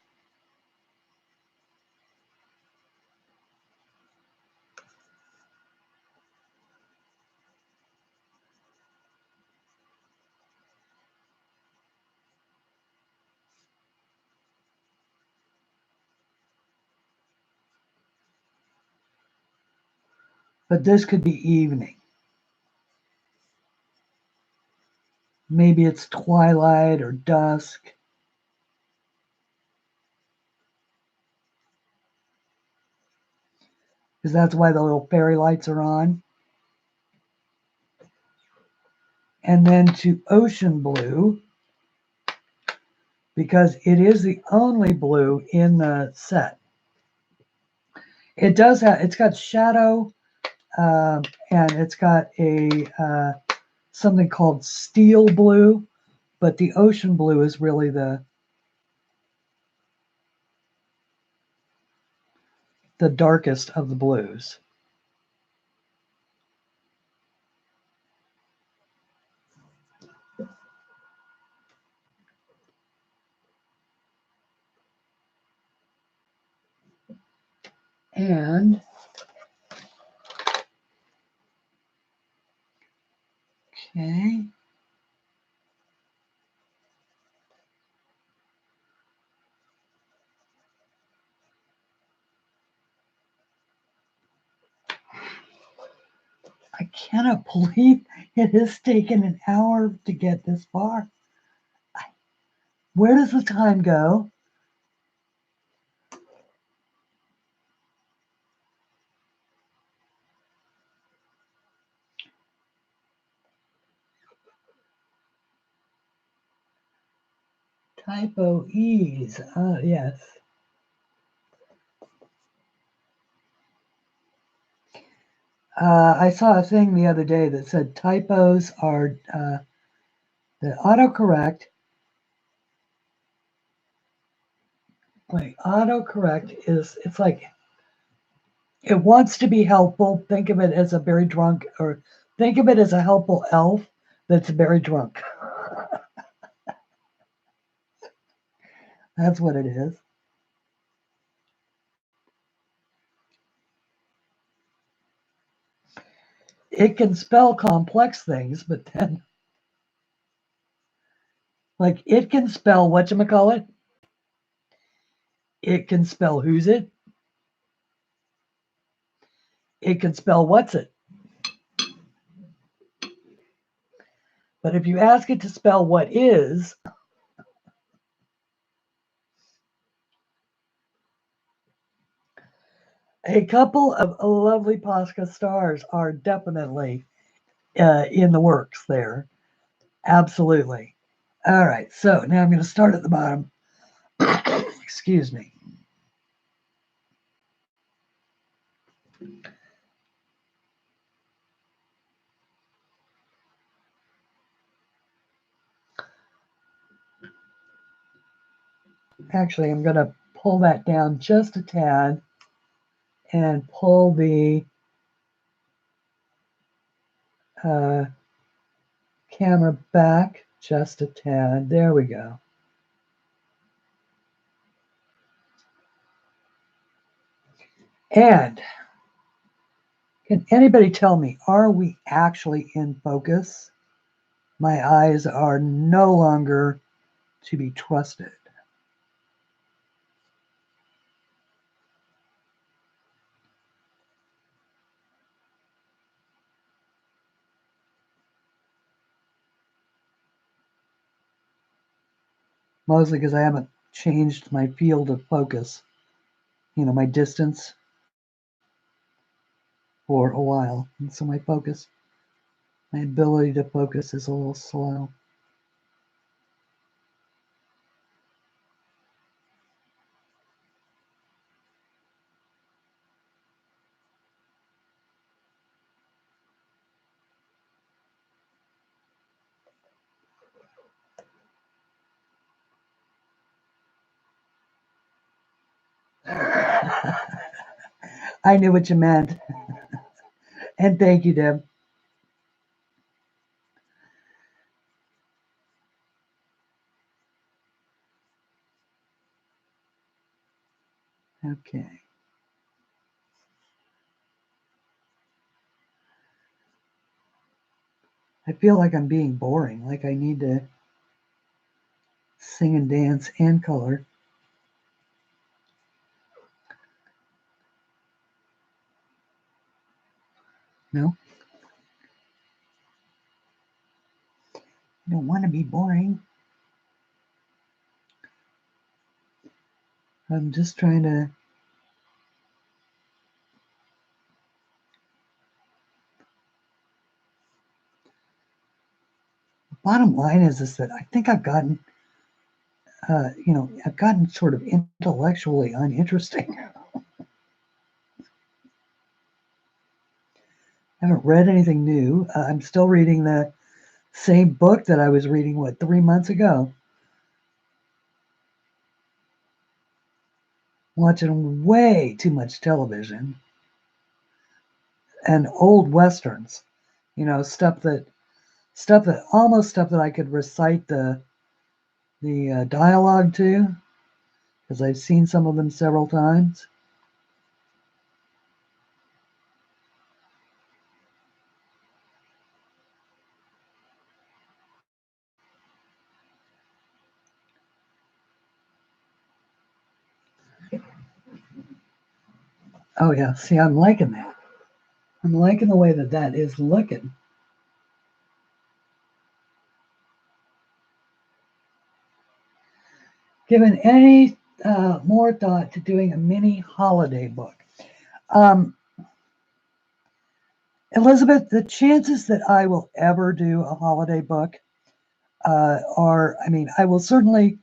but this could be evening. Maybe it's twilight or dusk. Because that's why the little fairy lights are on. And then to ocean blue, because it is the only blue in the set. It does have, it's got shadow, and it's got a something called steel blue, but the ocean blue is really the darkest of the blues. And okay. I cannot believe it has taken an hour to get this far. Where does the time go? Typo ease. Yes. I saw a thing the other day that said typos are the autocorrect. Like autocorrect is, it's like it wants to be helpful. Think of it as a very drunk, or think of it as a helpful elf that's very drunk. That's what it is. It can spell complex things, but then, like, it can spell whatchamacallit. It can spell who's it. It can spell what's it. But if you ask it to spell what is, a couple of lovely Posca stars are definitely in the works there. Absolutely. All right, so now I'm going to start at the bottom. Excuse me. Actually, I'm going to pull that down just a tad and pull the camera back just a tad. There we go. And can anybody tell me, are we actually in focus? My eyes are no longer to be trusted. Mostly because I haven't changed my field of focus, my distance, for a while. And so my ability to focus is a little slow. I knew what you meant. And thank you, Deb. Okay. I feel like I'm being boring, like I need to sing and dance and color. No? I don't want to be boring. I'm just trying to... Bottom line is that I think I've gotten, I've gotten sort of intellectually uninteresting. I haven't read anything new. I'm still reading the same book that I was reading, 3 months ago. Watching way too much television and old westerns, stuff that I could recite the dialogue to, because I've seen some of them several times. Oh yeah, see, I'm liking that. I'm liking the way that is looking. Given any more thought to doing a mini holiday book? Elizabeth, the chances that I will ever do a holiday book I will certainly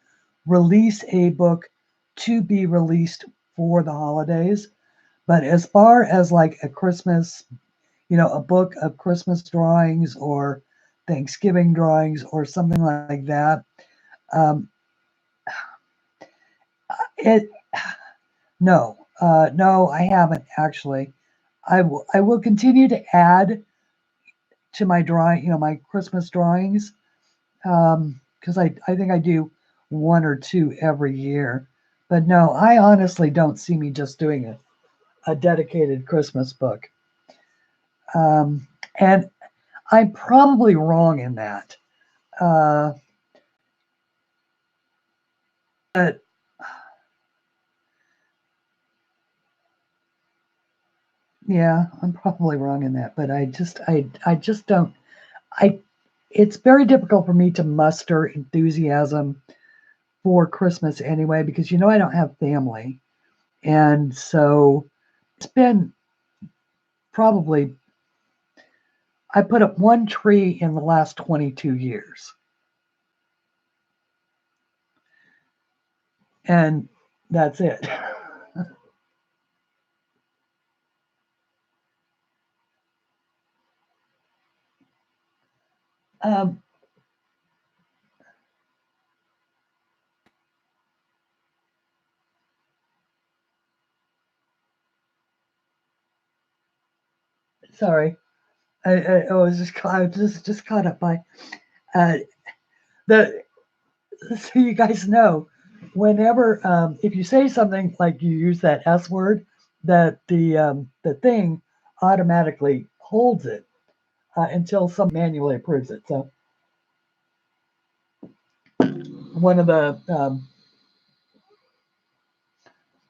release a book to be released for the holidays. But as far as like a Christmas, a book of Christmas drawings or Thanksgiving drawings or something like that, it no, no, I haven't actually. I will continue to add to my drawing, my Christmas drawings, because I think I do one or two every year. But no, I honestly don't see me just doing a dedicated Christmas book. And I'm probably wrong in that. But yeah, I'm probably wrong in that. But I just don't. It's very difficult for me to muster enthusiasm for Christmas anyway, because I don't have family. And so it's been probably, I put up one tree in the last 22 years. And that's it. um, sorry. I was just caught up by uh, the, so you guys know, whenever, if you say something like you use that S word, that the thing automatically holds it until someone manually approves it. So one of the um,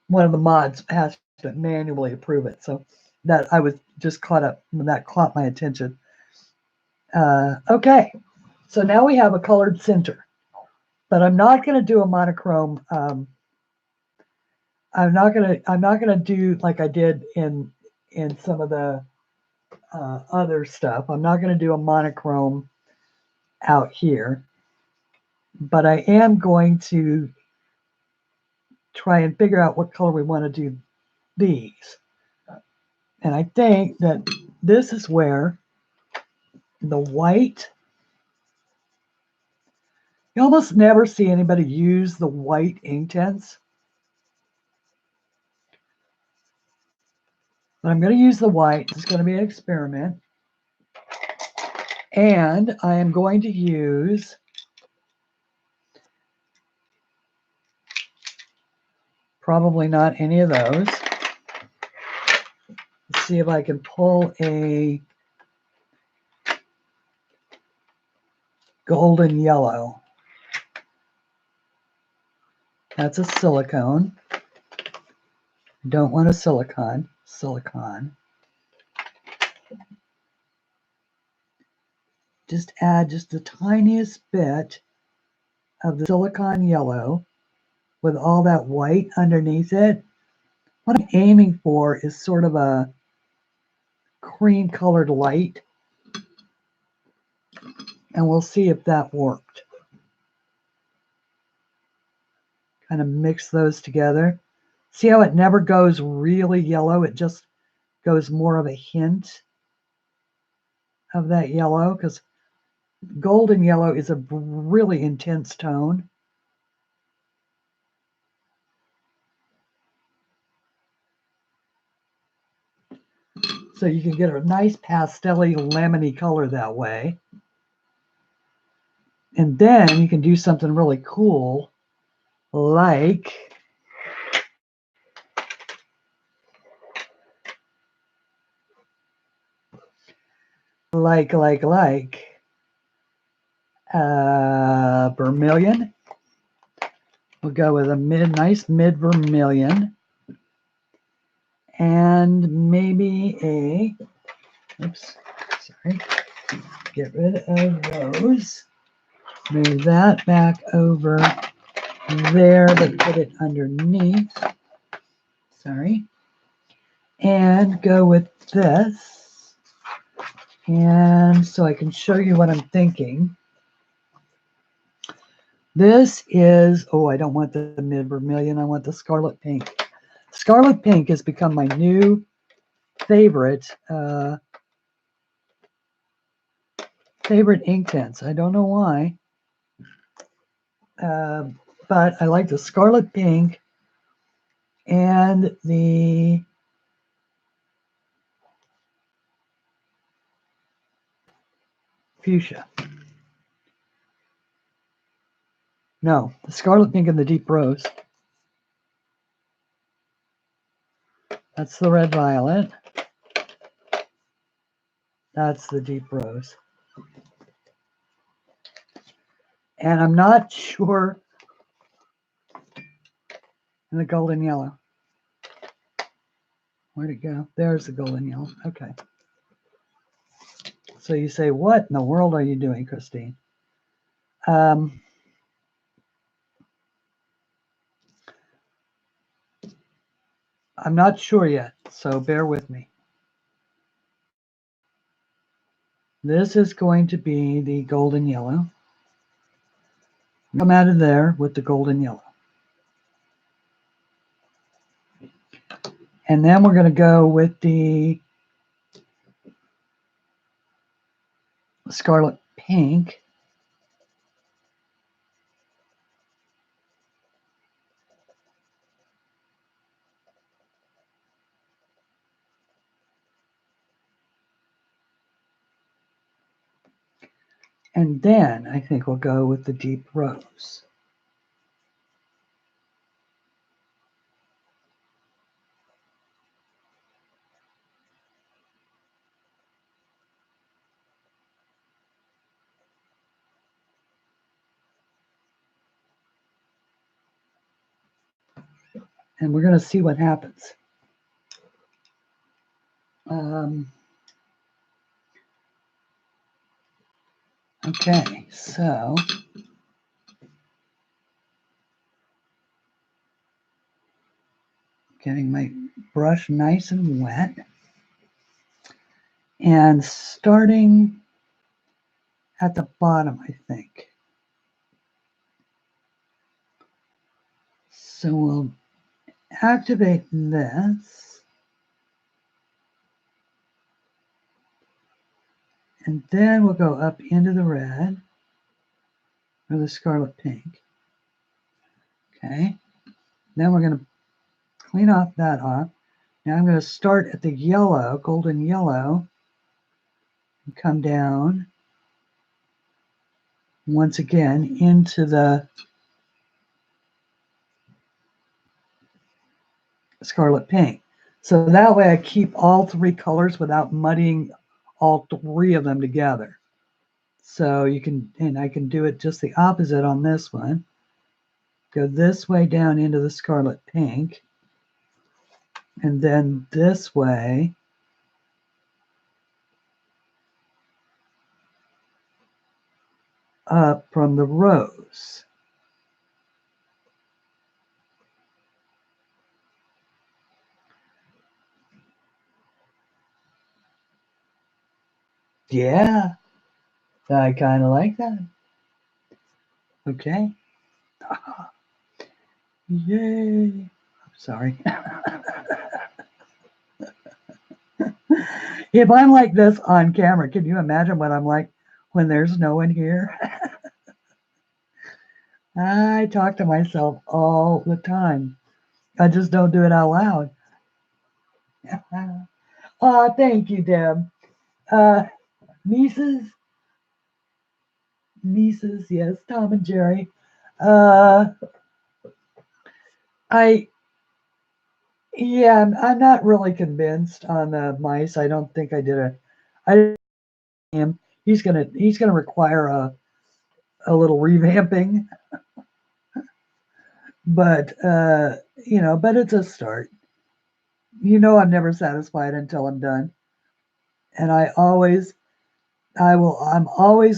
one of the mods has to manually approve it. So that I was just caught up. That caught my attention. Okay, so now we have a colored center, but I'm not going to do a monochrome. I'm not gonna do like I did in some of the other stuff. I'm not going to do a monochrome out here, but I am going to try and figure out what color we want to do these. And I think that this is where the white, you almost never see anybody use the white Inktense. But I'm going to use the white. It's going to be an experiment. And I am going to use probably not any of those. Let's see if I can pull a golden yellow. That's a silicone. Don't want a silicon. Silicon. just add just the tiniest bit of the silicone yellow with all that white underneath it. What I'm aiming for is sort of a cream colored light, and we'll see if that worked. Kind of mix those together. See how it never goes really yellow, it just goes more of a hint of that yellow, because golden yellow is a really intense tone. So you can get a nice pastel-y, lemony color that way. And then you can do something really cool, like vermilion. We'll go with a nice mid vermilion, and maybe a, oops, sorry, get rid of those. Move that back over there, but put it underneath. Sorry. And go with this. And so I can show you what I'm thinking. This is, oh, I don't want the mid vermilion, I want the scarlet pink. Scarlet pink has become my new favorite Inktense. I don't know why, but I like the scarlet pink and the fuchsia. No, the scarlet pink and the deep rose. That's the red violet. That's the deep rose. And I'm not sure in the golden yellow. Where'd it go? There's the golden yellow. Okay. So you say, what in the world are you doing, Christine? I'm not sure yet, so bear with me. This is going to be the golden yellow. Come out of there with the golden yellow. And then we're going to go with the scarlet pink. And then I think we'll go with the deep rose. And we're going to see what happens. Okay, so getting my brush nice and wet. And starting at the bottom, I think. So we'll activate this. And then we'll go up into the red or the scarlet pink. Okay. Then we're going to clean off that off. Now I'm going to start at the yellow, golden yellow, and come down once again into the scarlet pink. So that way I keep all three colors without muddying all three of them together. So you can, and I can do it just the opposite on this one. Go this way down into the scarlet pink, and then this way up from the rose. Yeah, I kind of like that. Okay. Yay. Sorry. If I'm like this on camera, can you imagine what I'm like when there's no one here? I talk to myself all the time. I just don't do it out loud. Oh, thank you, Deb. Nieces, yes, Tom and Jerry. Uh, I Yeah, I'm not really convinced on the mice. I don't think I did a. I am. He's gonna require a little revamping, but but it's a start. I'm never satisfied until I'm done, and I'm always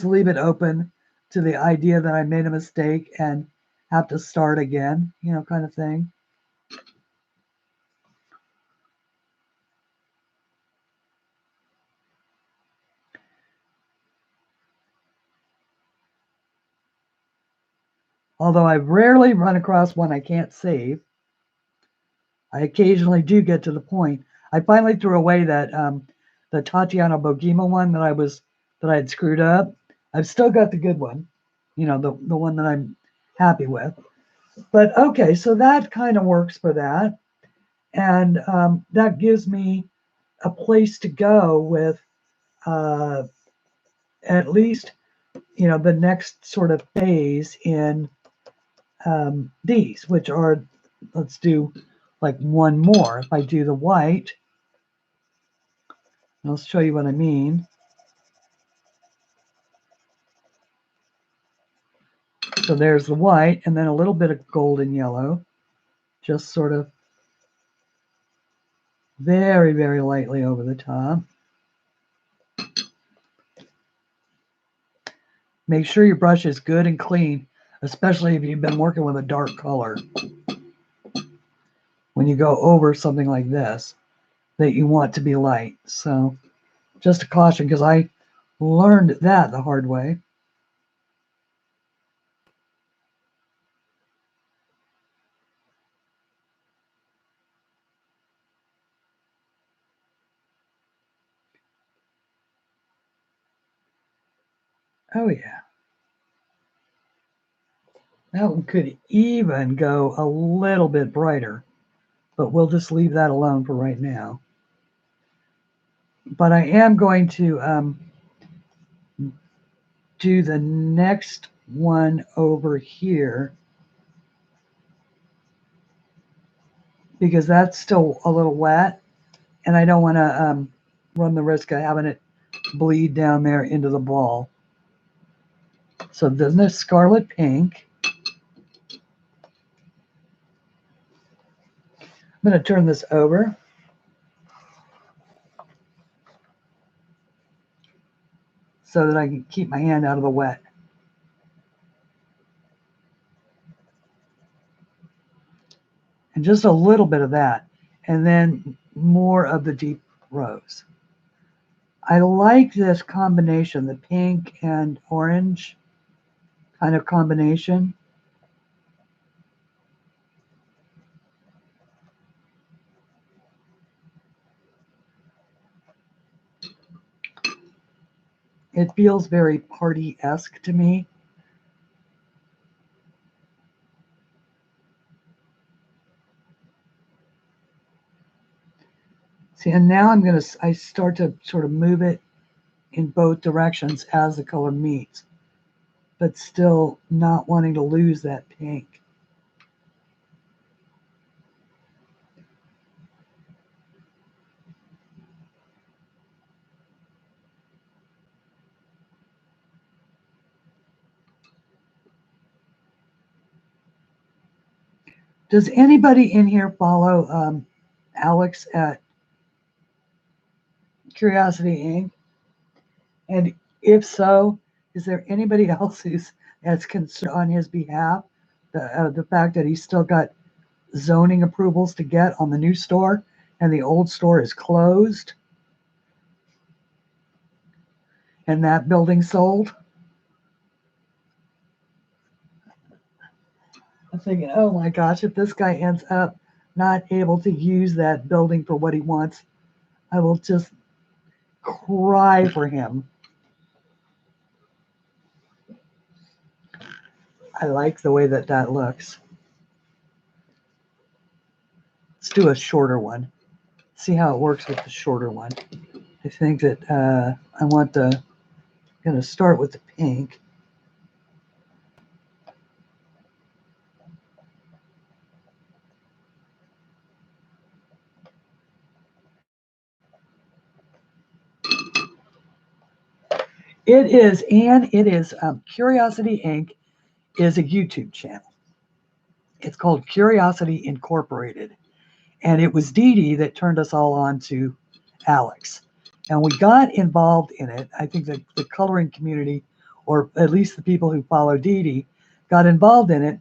leave it open to the idea that I made a mistake and have to start again, kind of thing. Although I rarely run across one I can't save, I occasionally do get to the point. I finally threw away the Tatiana Bogima one that I had screwed up. I've still got the good one, the one that I'm happy with. But okay, so that kind of works for that, and that gives me a place to go with uh, at least the next sort of phase in these, which are, let's do like one more. If I do the white, I'll show you what I mean. So there's the white, and then a little bit of golden yellow, just sort of very, very lightly over the top. Make sure your brush is good and clean, especially if you've been working with a dark color. When you go over something like this, that you want to be light. So just a caution, because I learned that the hard way. Oh yeah. That one could even go a little bit brighter, but we'll just leave that alone for right now. But I am going to do the next one over here, because that's still a little wet, and I don't want to run the risk of having it bleed down there into the ball. So then this scarlet pink. I'm going to turn this over so that I can keep my hand out of the wet. And just a little bit of that, and then more of the deep rose. I like this combination, the pink and orange kind of combination. It feels very party-esque to me. See, and now I start to sort of move it in both directions as the color meets, but still not wanting to lose that pink. Does anybody in here follow Alex at Curiosity Inc? And if so, Is there anybody else that's concerned on his behalf? The fact that he's still got zoning approvals to get on the new store and the old store is closed and that building sold. I'm thinking, oh my gosh, if this guy ends up not able to use that building for what he wants, I will just cry for him. I like the way that that looks. Let's do a shorter one. See how it works with the shorter one. I think that I want the, I'm going to start with the pink. It is Curiosity Inc. is a YouTube channel. It's called Curiosity Incorporated. And it was Dee Dee that turned us all on to Alex. And we got involved in it. I think that the coloring community, or at least the people who follow Dee Dee, got involved in it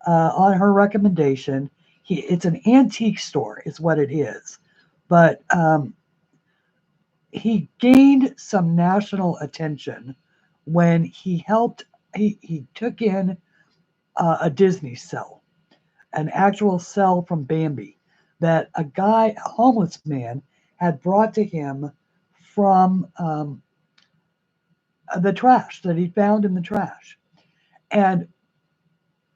on her recommendation. It's an antique store is what it is. But he gained some national attention when he took in a Disney cell, an actual cell from Bambi that a homeless man, had brought to him from the trash that he found in the trash. And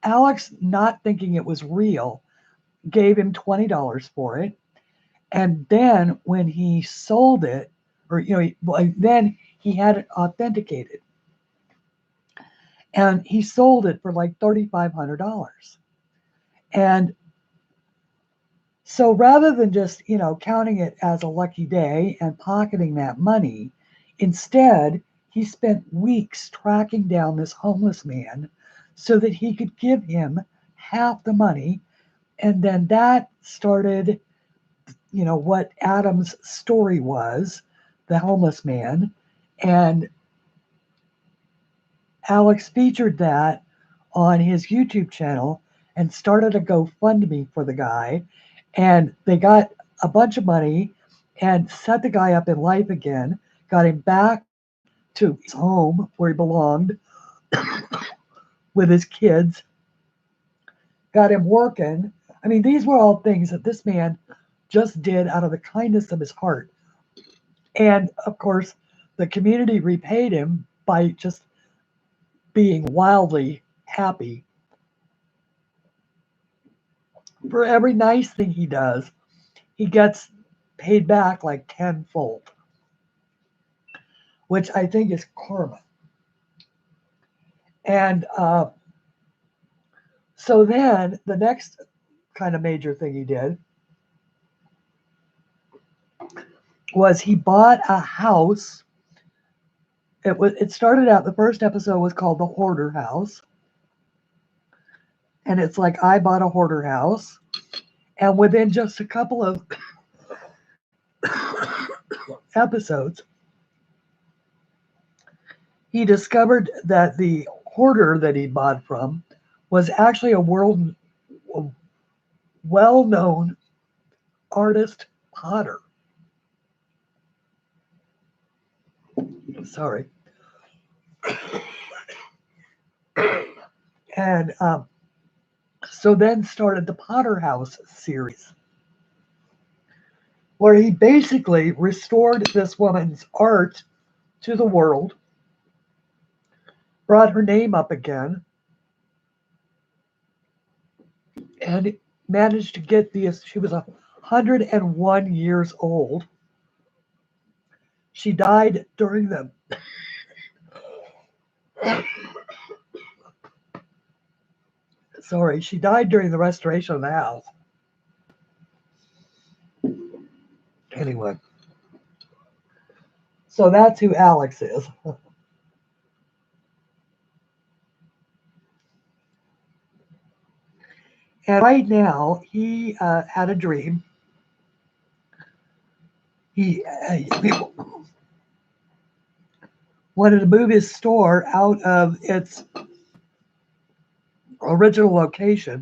Alex, not thinking it was real, gave him $20 for it. And then when he sold it, or then he had it authenticated, and he sold it for like $3,500. And so rather than just counting it as a lucky day and pocketing that money, instead he spent weeks tracking down this homeless man so that he could give him half the money. And then that started what Adam's story was, the homeless man. And Alex featured that on his YouTube channel and started a GoFundMe for the guy. And they got a bunch of money and set the guy up in life again, got him back to his home where he belonged with his kids, got him working. I mean, these were all things that this man just did out of the kindness of his heart. And of course, the community repaid him by just being wildly happy. For every nice thing he does, he gets paid back like tenfold, which I think is karma. And so then the next kind of major thing he did was he bought a house. It started out, the first episode was called The Hoarder House. And it's like, I bought a hoarder house. And within just a couple of episodes, he discovered that the hoarder that he bought from was actually a well-known artist potter. Sorry. And so then started the Potter House series, where he basically restored this woman's art to the world, brought her name up again, and managed to get she was 101 years old. She died during the she died during the restoration of the house. Anyway, so that's who Alex is. And right now, he had a dream. He wanted to move his store out of its original location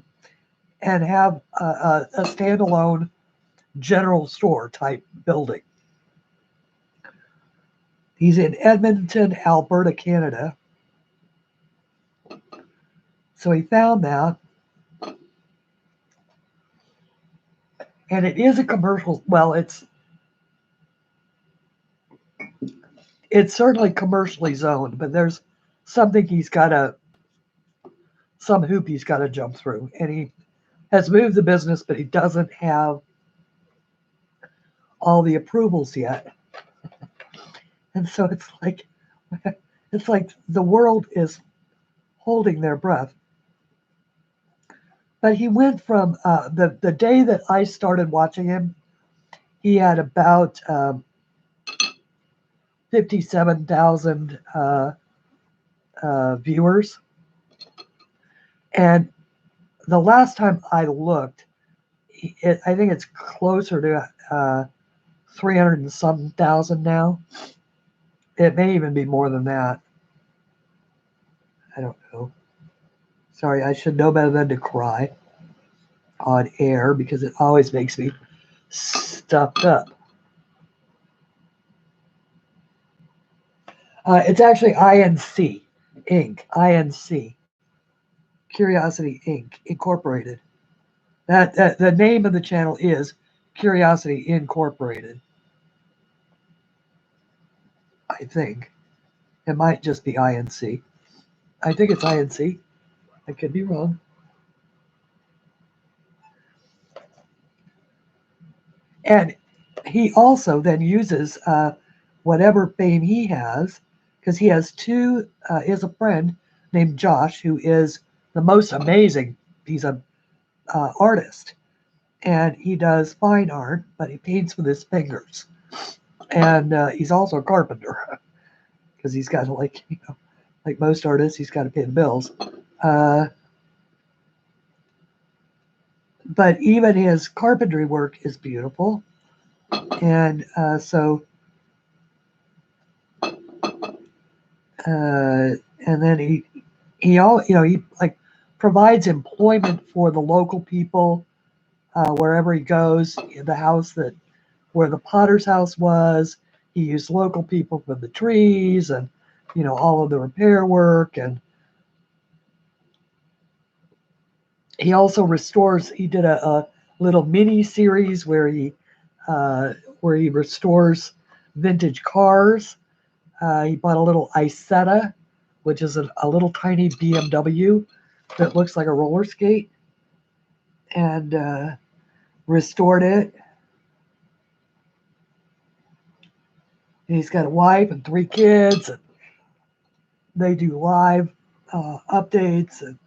and have a standalone general store type building. He's in Edmonton, Alberta, Canada. So he found that. And it is a commercial, well, it's certainly commercially zoned, but there's something some hoop he's got to jump through. And he has moved the business, but he doesn't have all the approvals yet. And so it's like the world is holding their breath. But he went from the day that I started watching him, he had about 57,000 viewers. And the last time I looked, I think it's closer to 300 and some thousand now. It may even be more than that. I don't know. Sorry, I should know better than to cry on air because it always makes me stuffed up. It's actually INC, INC, Curiosity Inc. Incorporated. That the name of the channel is Curiosity Incorporated. I think it might just be INC. I think it's INC. I could be wrong. And he also then uses whatever fame he has, because he has he has a friend named Josh who is the most amazing. He's a artist, and he does fine art, but he paints with his fingers. And he's also a carpenter, because he's got to, like most artists, he's got to pay the bills. But even his carpentry work is beautiful, and and then he like provides employment for the local people wherever he goes. The house where the potter's house was, he used local people for the trees and all of the repair work. And he also restores. He did a little mini series where he restores vintage cars. He bought a little Isetta, which is a little tiny BMW that looks like a roller skate, and restored it. And he's got a wife and 3 kids, and they do live updates. And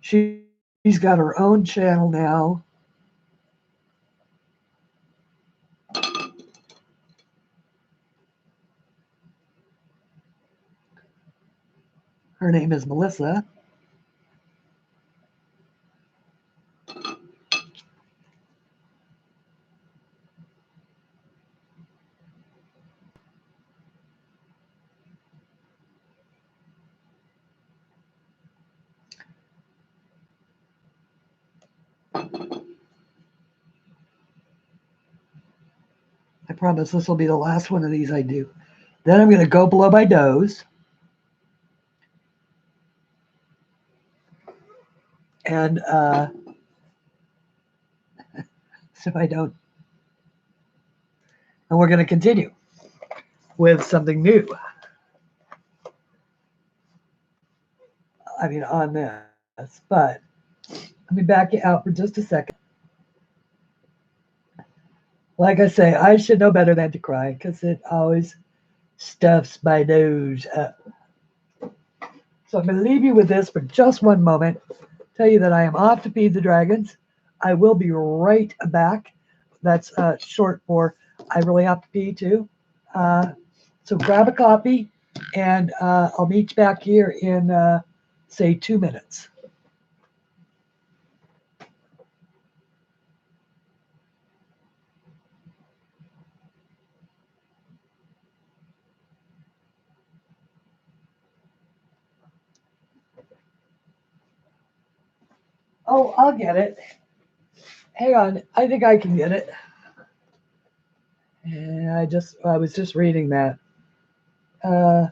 she's got her own channel now. Her name is Melissa. I promise this will be the last one of these I do. Then I'm going to go blow my nose. And so I don't. And we're going to continue with something new. I mean, on this, but let me back it out for just a second. Like I say, I should know better than to cry because it always stuffs my nose up. So I'm going to leave you with this for just one moment. Tell you that I am off to feed the dragons. I will be right back. That's short for I really have to pee too. So grab a coffee, and I'll meet you back here in, say, 2 minutes. Oh, I'll get it. Hang on, I think I can get it. And I was just reading that. Uh,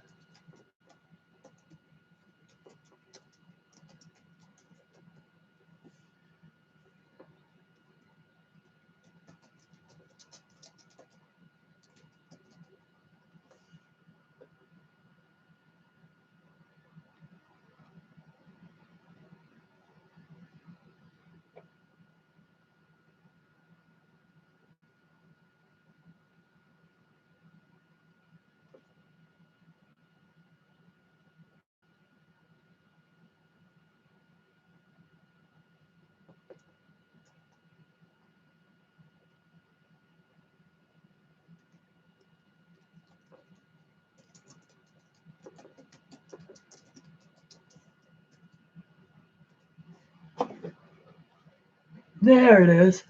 there it is.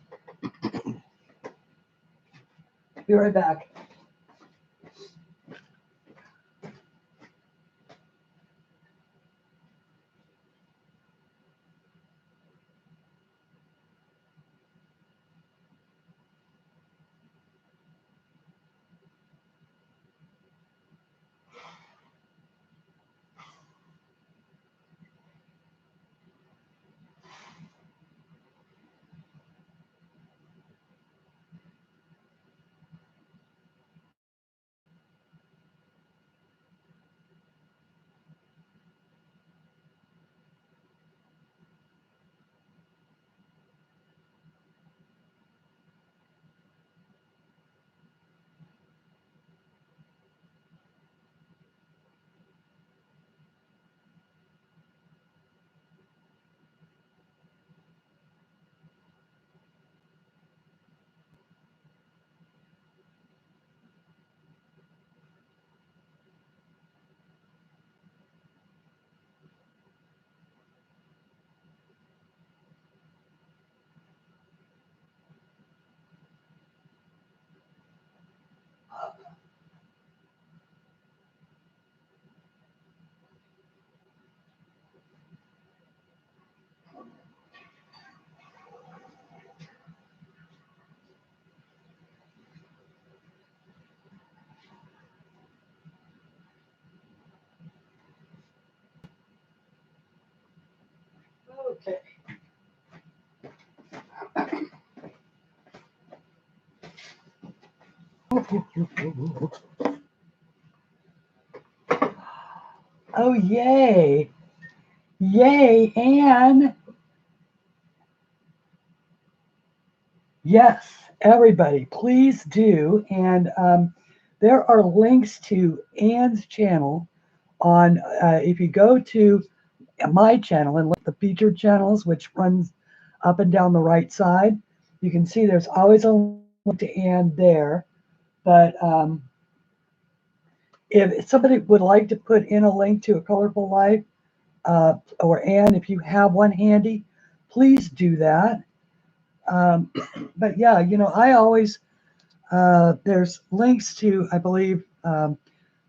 Be right back. Okay. Oh, yay. Yay. And yes, everybody, please do. And there are links to Anne's channel on, if you go to my channel and look at the featured channels, which runs up and down the right side, you can see there's always a link to Anne there. But if somebody would like to put in a link to A Colorful Life, or Anne, if you have one handy, please do that. But yeah, I always, there's links to, I believe,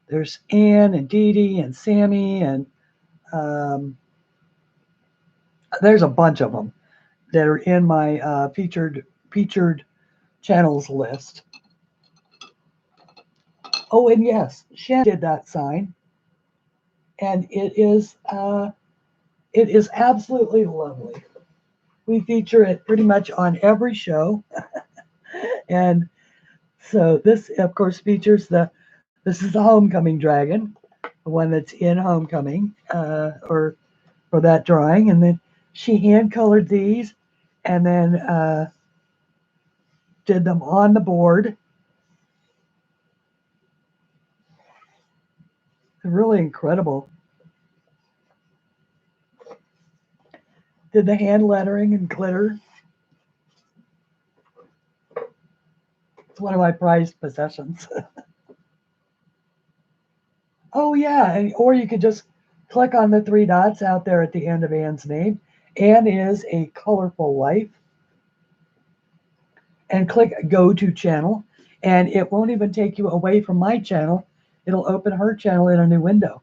there's Anne and Dee Dee and Sammy, and there's a bunch of them that are in my featured channels list. Oh, and yes, Shannon did that sign, and it is absolutely lovely. We feature it pretty much on every show, and so this, of course, features this is the Homecoming Dragon, the one that's in Homecoming, or for that drawing, and then she hand colored these, and then did them on the board. Really incredible. Did the hand lettering and glitter. It's one of my prized possessions. Oh yeah, or you could just click on the three dots out there at the end of Anne's name. Anne is A Colorful Life. And click Go to Channel. And it won't even take you away from my channel. It'll open her channel in a new window.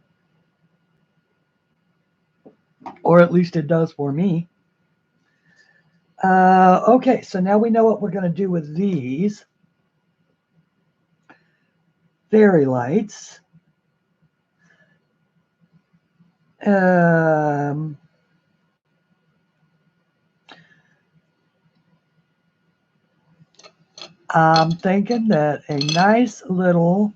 Or at least it does for me. Okay, so now we know what we're going to do with these fairy lights. I'm thinking that a nice little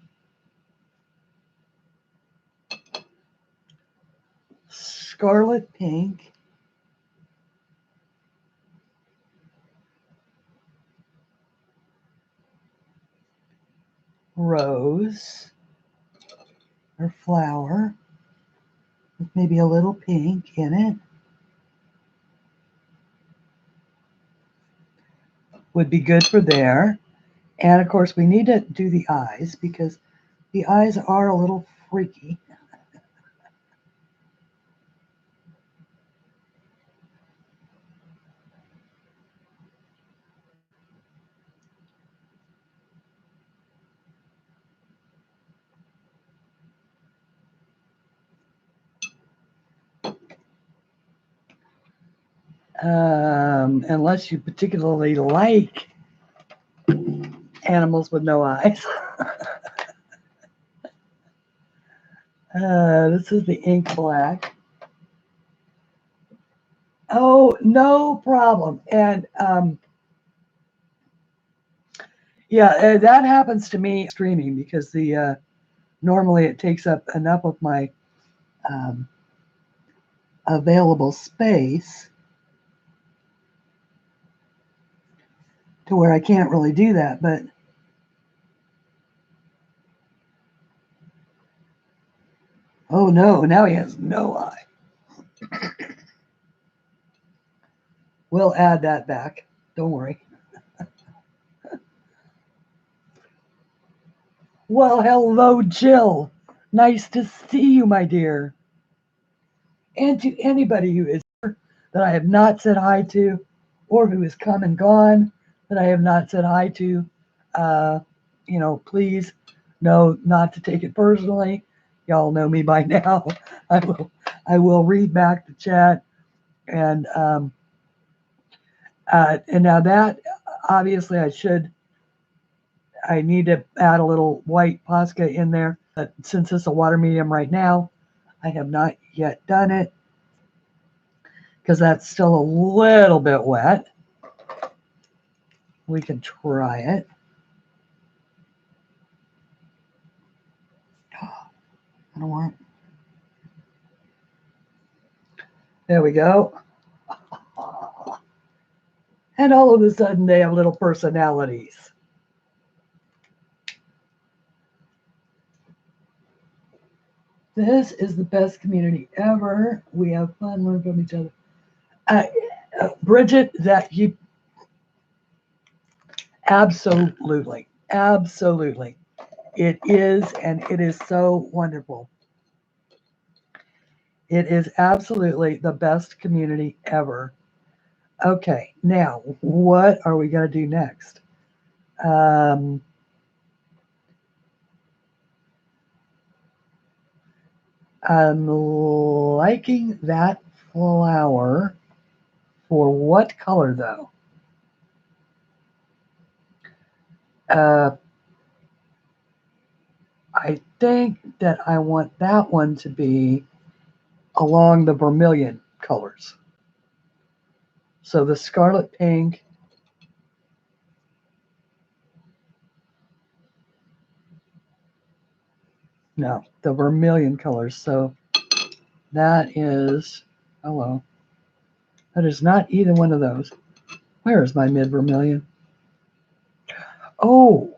scarlet pink rose or flower with maybe a little pink in it would be good for there. And of course, we need to do the eyes because the eyes are a little freaky. Unless you particularly like animals with no eyes. This is the ink black. Oh, no problem. And yeah, that happens to me streaming because the normally it takes up enough of my available space to where I can't really do that. But oh no, now he has no eye. We'll add that back. Don't worry. Well, hello, Jill. Nice to see you, my dear. And to anybody who is here that I have not said hi to, or who has come and gone that I have not said hi to, uh, please know not to take it personally. Y'all know me by now. I will read back the chat, and now that obviously I need to add a little white Posca in there. But since it's a water medium right now, I have not yet done it because that's still a little bit wet. We can try it. I don't want. There we go. And all of a sudden they have little personalities. This is the best community ever. We have fun, learn from each other. Bridget, that you absolutely, absolutely. It is, and it is so wonderful. It is absolutely the best community ever. Okay, now what are we going to do next? I'm liking that flower. For what color, though? I think that I want that one to be along the vermilion colors. So the scarlet pink. No, the vermilion colors. So that is, hello. That is not either one of those. Where is my mid vermilion? Oh,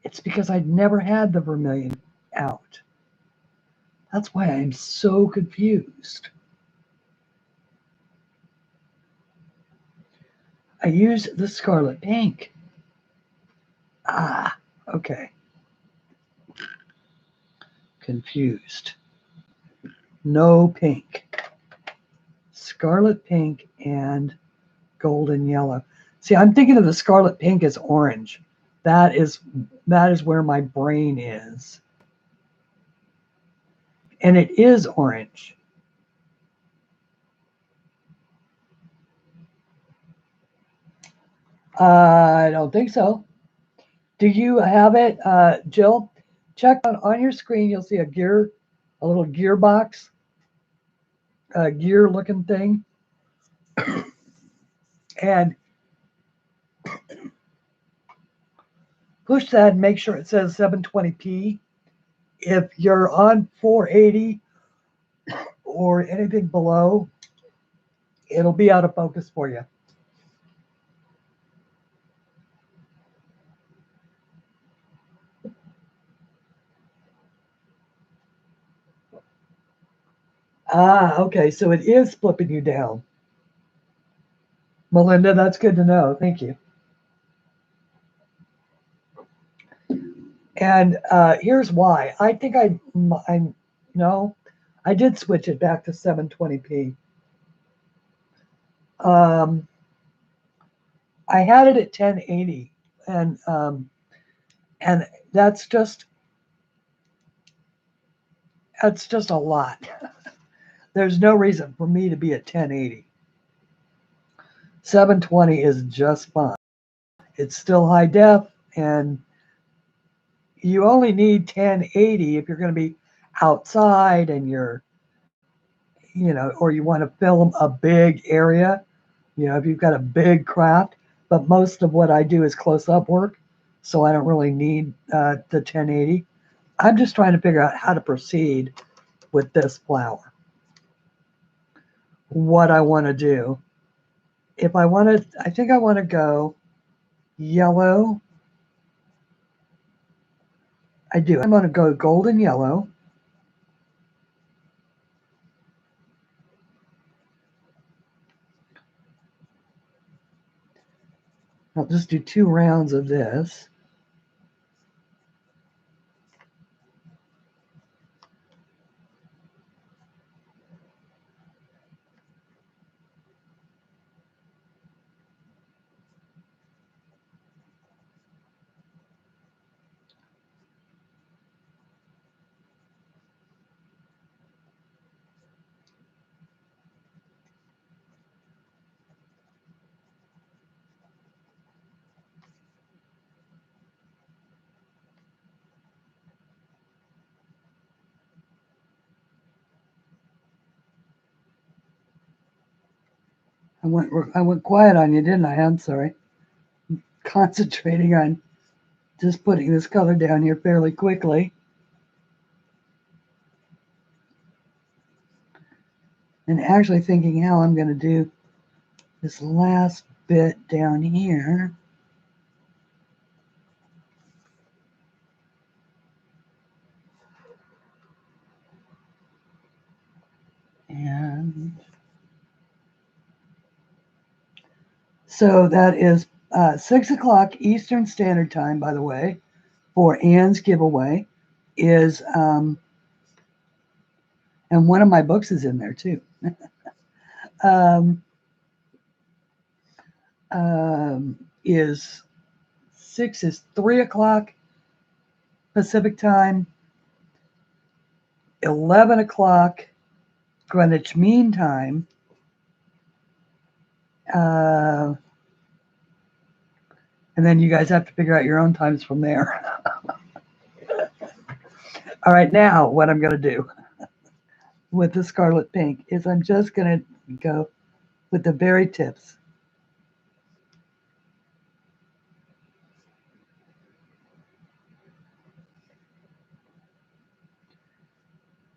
it's because I'd never had the vermilion out. That's why I'm so confused. I use the scarlet pink. Ah, okay. Confused. No pink. Scarlet pink and golden yellow. See, I'm thinking of the scarlet pink as orange. That is where my brain is. And it is orange. I don't think so. Do you have it, Jill? Check on your screen. You'll see a little gearbox, a gear looking thing. And push that and make sure it says 720p. If you're on 480 or anything below, it'll be out of focus for you. Ah, okay, so it is flipping you down. Melinda, that's good to know. Thank you. And here's why. I think I did switch it back to 720p. I had it at 1080, and that's just a lot. There's no reason for me to be at 1080. 720 is just fine. It's still high def, and you only need 1080 if you're going to be outside and you're, or you want to film a big area, if you've got a big craft. But most of what I do is close-up work, so I don't really need the 1080. I'm just trying to figure out how to proceed with this flower. What I want to do. I think I want to go yellow. I do. I'm going to go golden yellow. I'll just do 2 rounds of this. I went quiet on you, didn't I? I'm sorry. I'm concentrating on just putting this color down here fairly quickly. And actually thinking how I'm going to do this last bit down here. And so that is 6 o'clock Eastern Standard Time, by the way, for Anne's giveaway is, and one of my books is in there too. Is 3 o'clock Pacific Time, 11 o'clock Greenwich Mean Time, and then you guys have to figure out your own times from there. All right, now what I'm going to do with the Scarlet Pink is I'm just going to go with the very tips.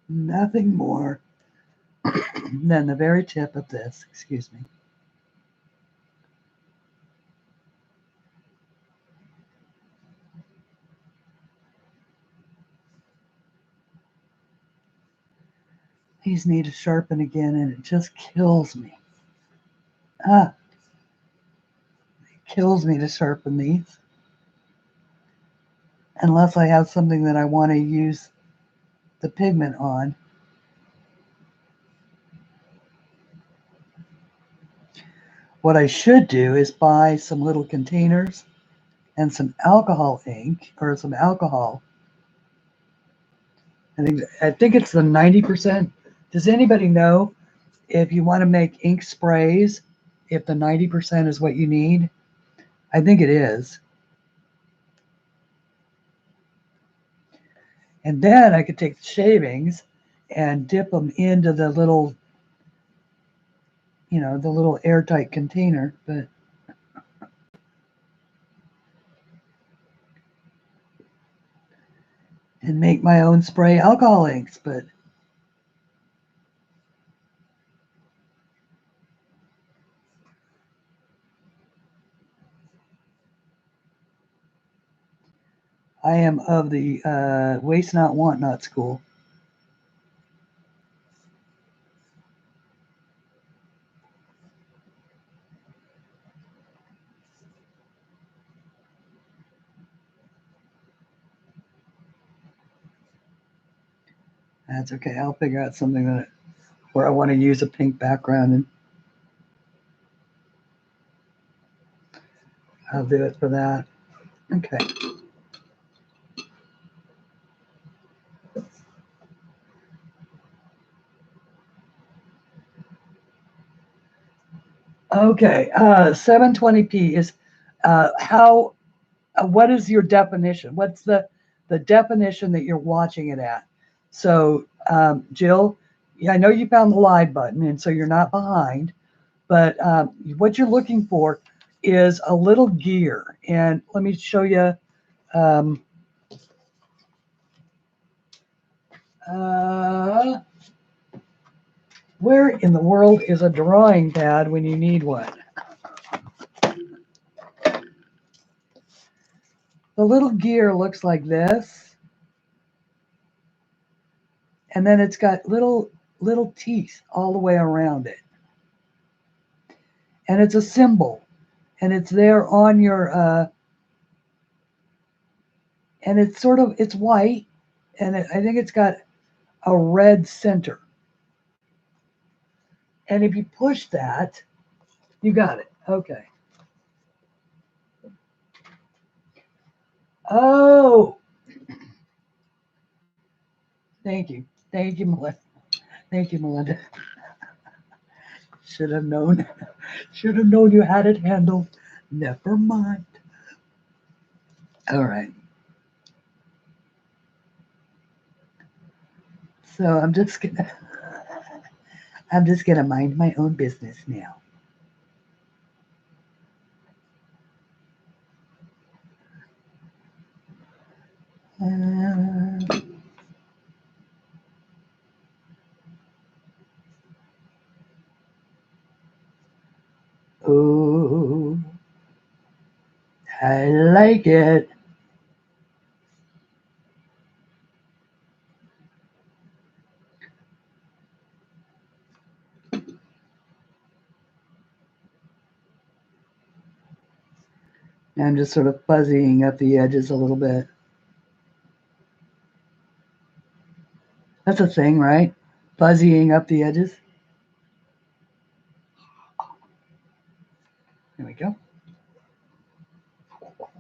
Nothing more than the very tip of this, excuse me. These need to sharpen again, and it just kills me. It kills me to sharpen these. Unless I have something that I want to use the pigment on. What I should do is buy some little containers and some alcohol ink, or some alcohol. I think it's the 90%. Does anybody know if you want to make ink sprays, if the 90% is what you need? I think it is. And then I could take the shavings and dip them into the little, you know, the little airtight container, but and make my own spray alcohol inks, but I am of the waste not, want not school. That's okay. I'll figure out something that where I want to use a pink background, and I'll do it for that. Okay. Okay. 720p is how. What is your definition? What's the definition that you're watching it at? So, Jill, yeah, I know you found the live button, and so you're not behind. But what you're looking for is a little gear, and let me show you. Where in the world is a drawing pad when you need one? The little gear looks like this, and then it's got little teeth all the way around it, and it's a symbol, and it's there on your and it's sort of, it's white, and I think it's got a red center, and if you push that, you got it. Okay. Oh, thank you, Melinda. Thank you, Melinda. Should have known. Should have known you had it handled. Never mind. All right. So I'm just gonna mind my own business now. Oh, I like it. I'm just sort of fuzzying up the edges a little bit. That's a thing, right? Fuzzying up the edges. There we go.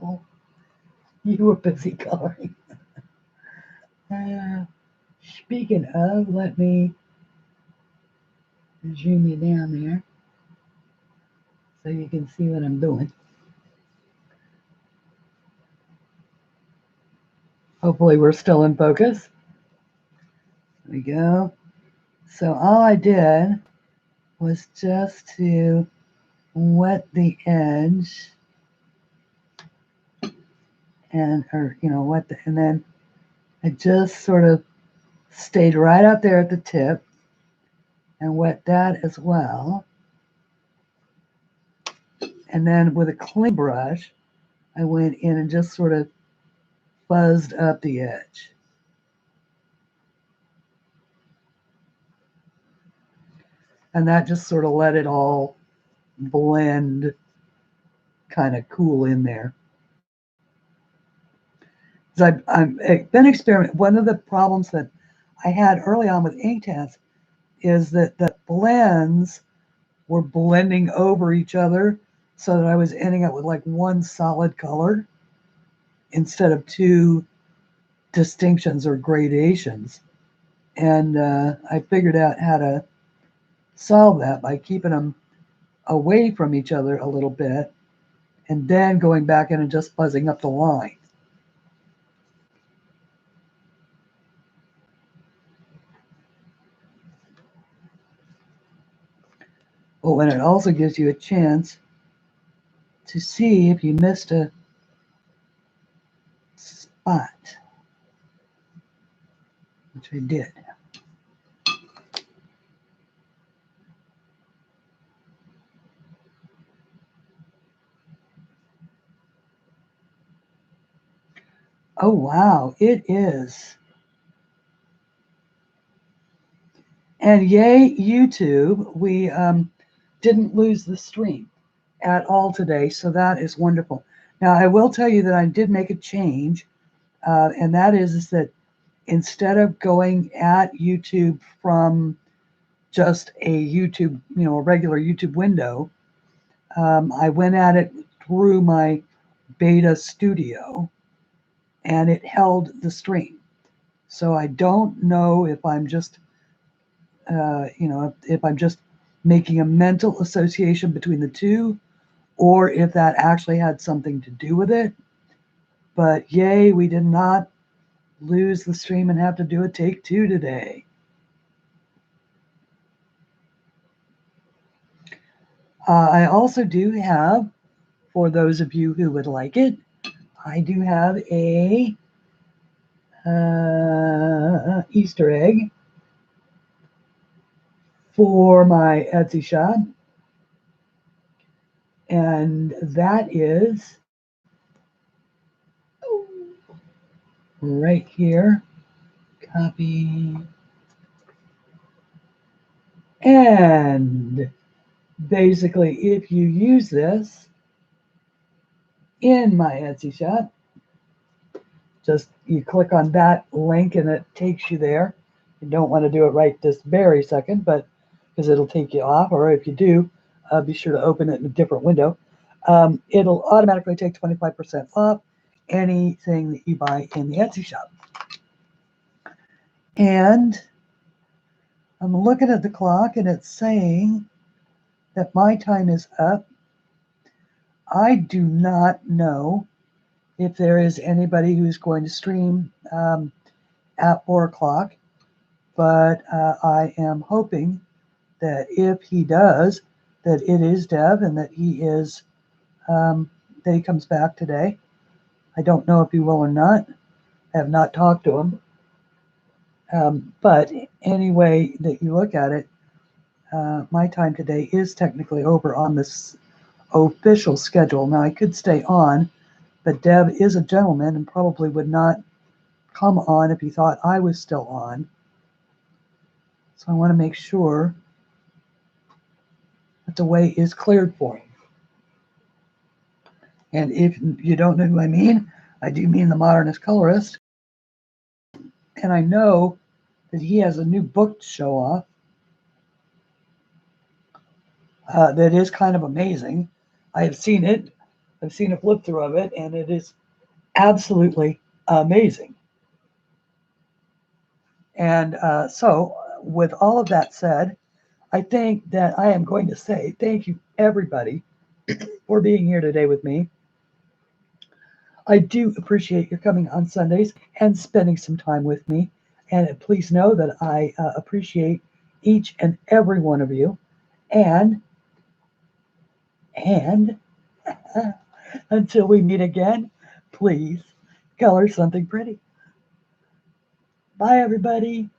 Oh, you were busy coloring. Speaking of, let me zoom you down there so you can see what I'm doing. Hopefully we're still in focus. There we go. So all I did was just to wet the edge and, or, you know, wet the, and then I just sort of stayed right out there at the tip and wet that as well. And then with a clean brush, I went in and just sort of fuzzed up the edge. And that just sort of let it all blend, kind of cool in there. I've been experimenting. One of the problems that I had early on with INKTENSE is that the blends were blending over each other, so that I was ending up with like one solid color instead of two distinctions or gradations. And I figured out how to solve that by keeping them away from each other a little bit and then going back in and just fuzzing up the line. Oh, and it also gives you a chance to see if you missed a spot, which I did. Oh, wow, it is. And yay, YouTube, we didn't lose the stream at all today, so that is wonderful. Now, I will tell you that I did make a change, and that is that instead of going at YouTube from just a YouTube, a regular YouTube window, I went at it through my beta studio, and it held the stream. So I don't know if I'm just, if I'm just making a mental association between the two, or if that actually had something to do with it. But yay, we did not lose the stream and have to do a take two today. I also do have, for those of you who would like it, I do have a Easter egg for my Etsy shop, and that is right here. Copy. And basically, if you use this in my Etsy shop, just you click on that link and it takes you there. You don't want to do it right this very second, but because it'll take you off, or if you do, be sure to open it in a different window. It'll automatically take 25% off anything that you buy in the Etsy shop. And I'm looking at the clock and it's saying that my time is up. I do not know if there is anybody who's going to stream at 4 o'clock, but I am hoping that if he does, that it is Dev and that he is, that he comes back today. I don't know if he will or not. I have not talked to him. But any way that you look at it, my time today is technically over on this official schedule. Now, I could stay on, but Dev is a gentleman and probably would not come on if he thought I was still on. So I want to make sure that the way is cleared for him. And if you don't know who I do mean the modernist colorist. And I know that he has a new book to show off that is kind of amazing. I have seen it. I've seen a flip through of it, and it is absolutely amazing. And so with all of that said, I think that I am going to say thank you, everybody, for being here today with me. I do appreciate your coming on Sundays and spending some time with me. And please know that I appreciate each and every one of you. And until we meet again, please color something pretty. Bye, everybody.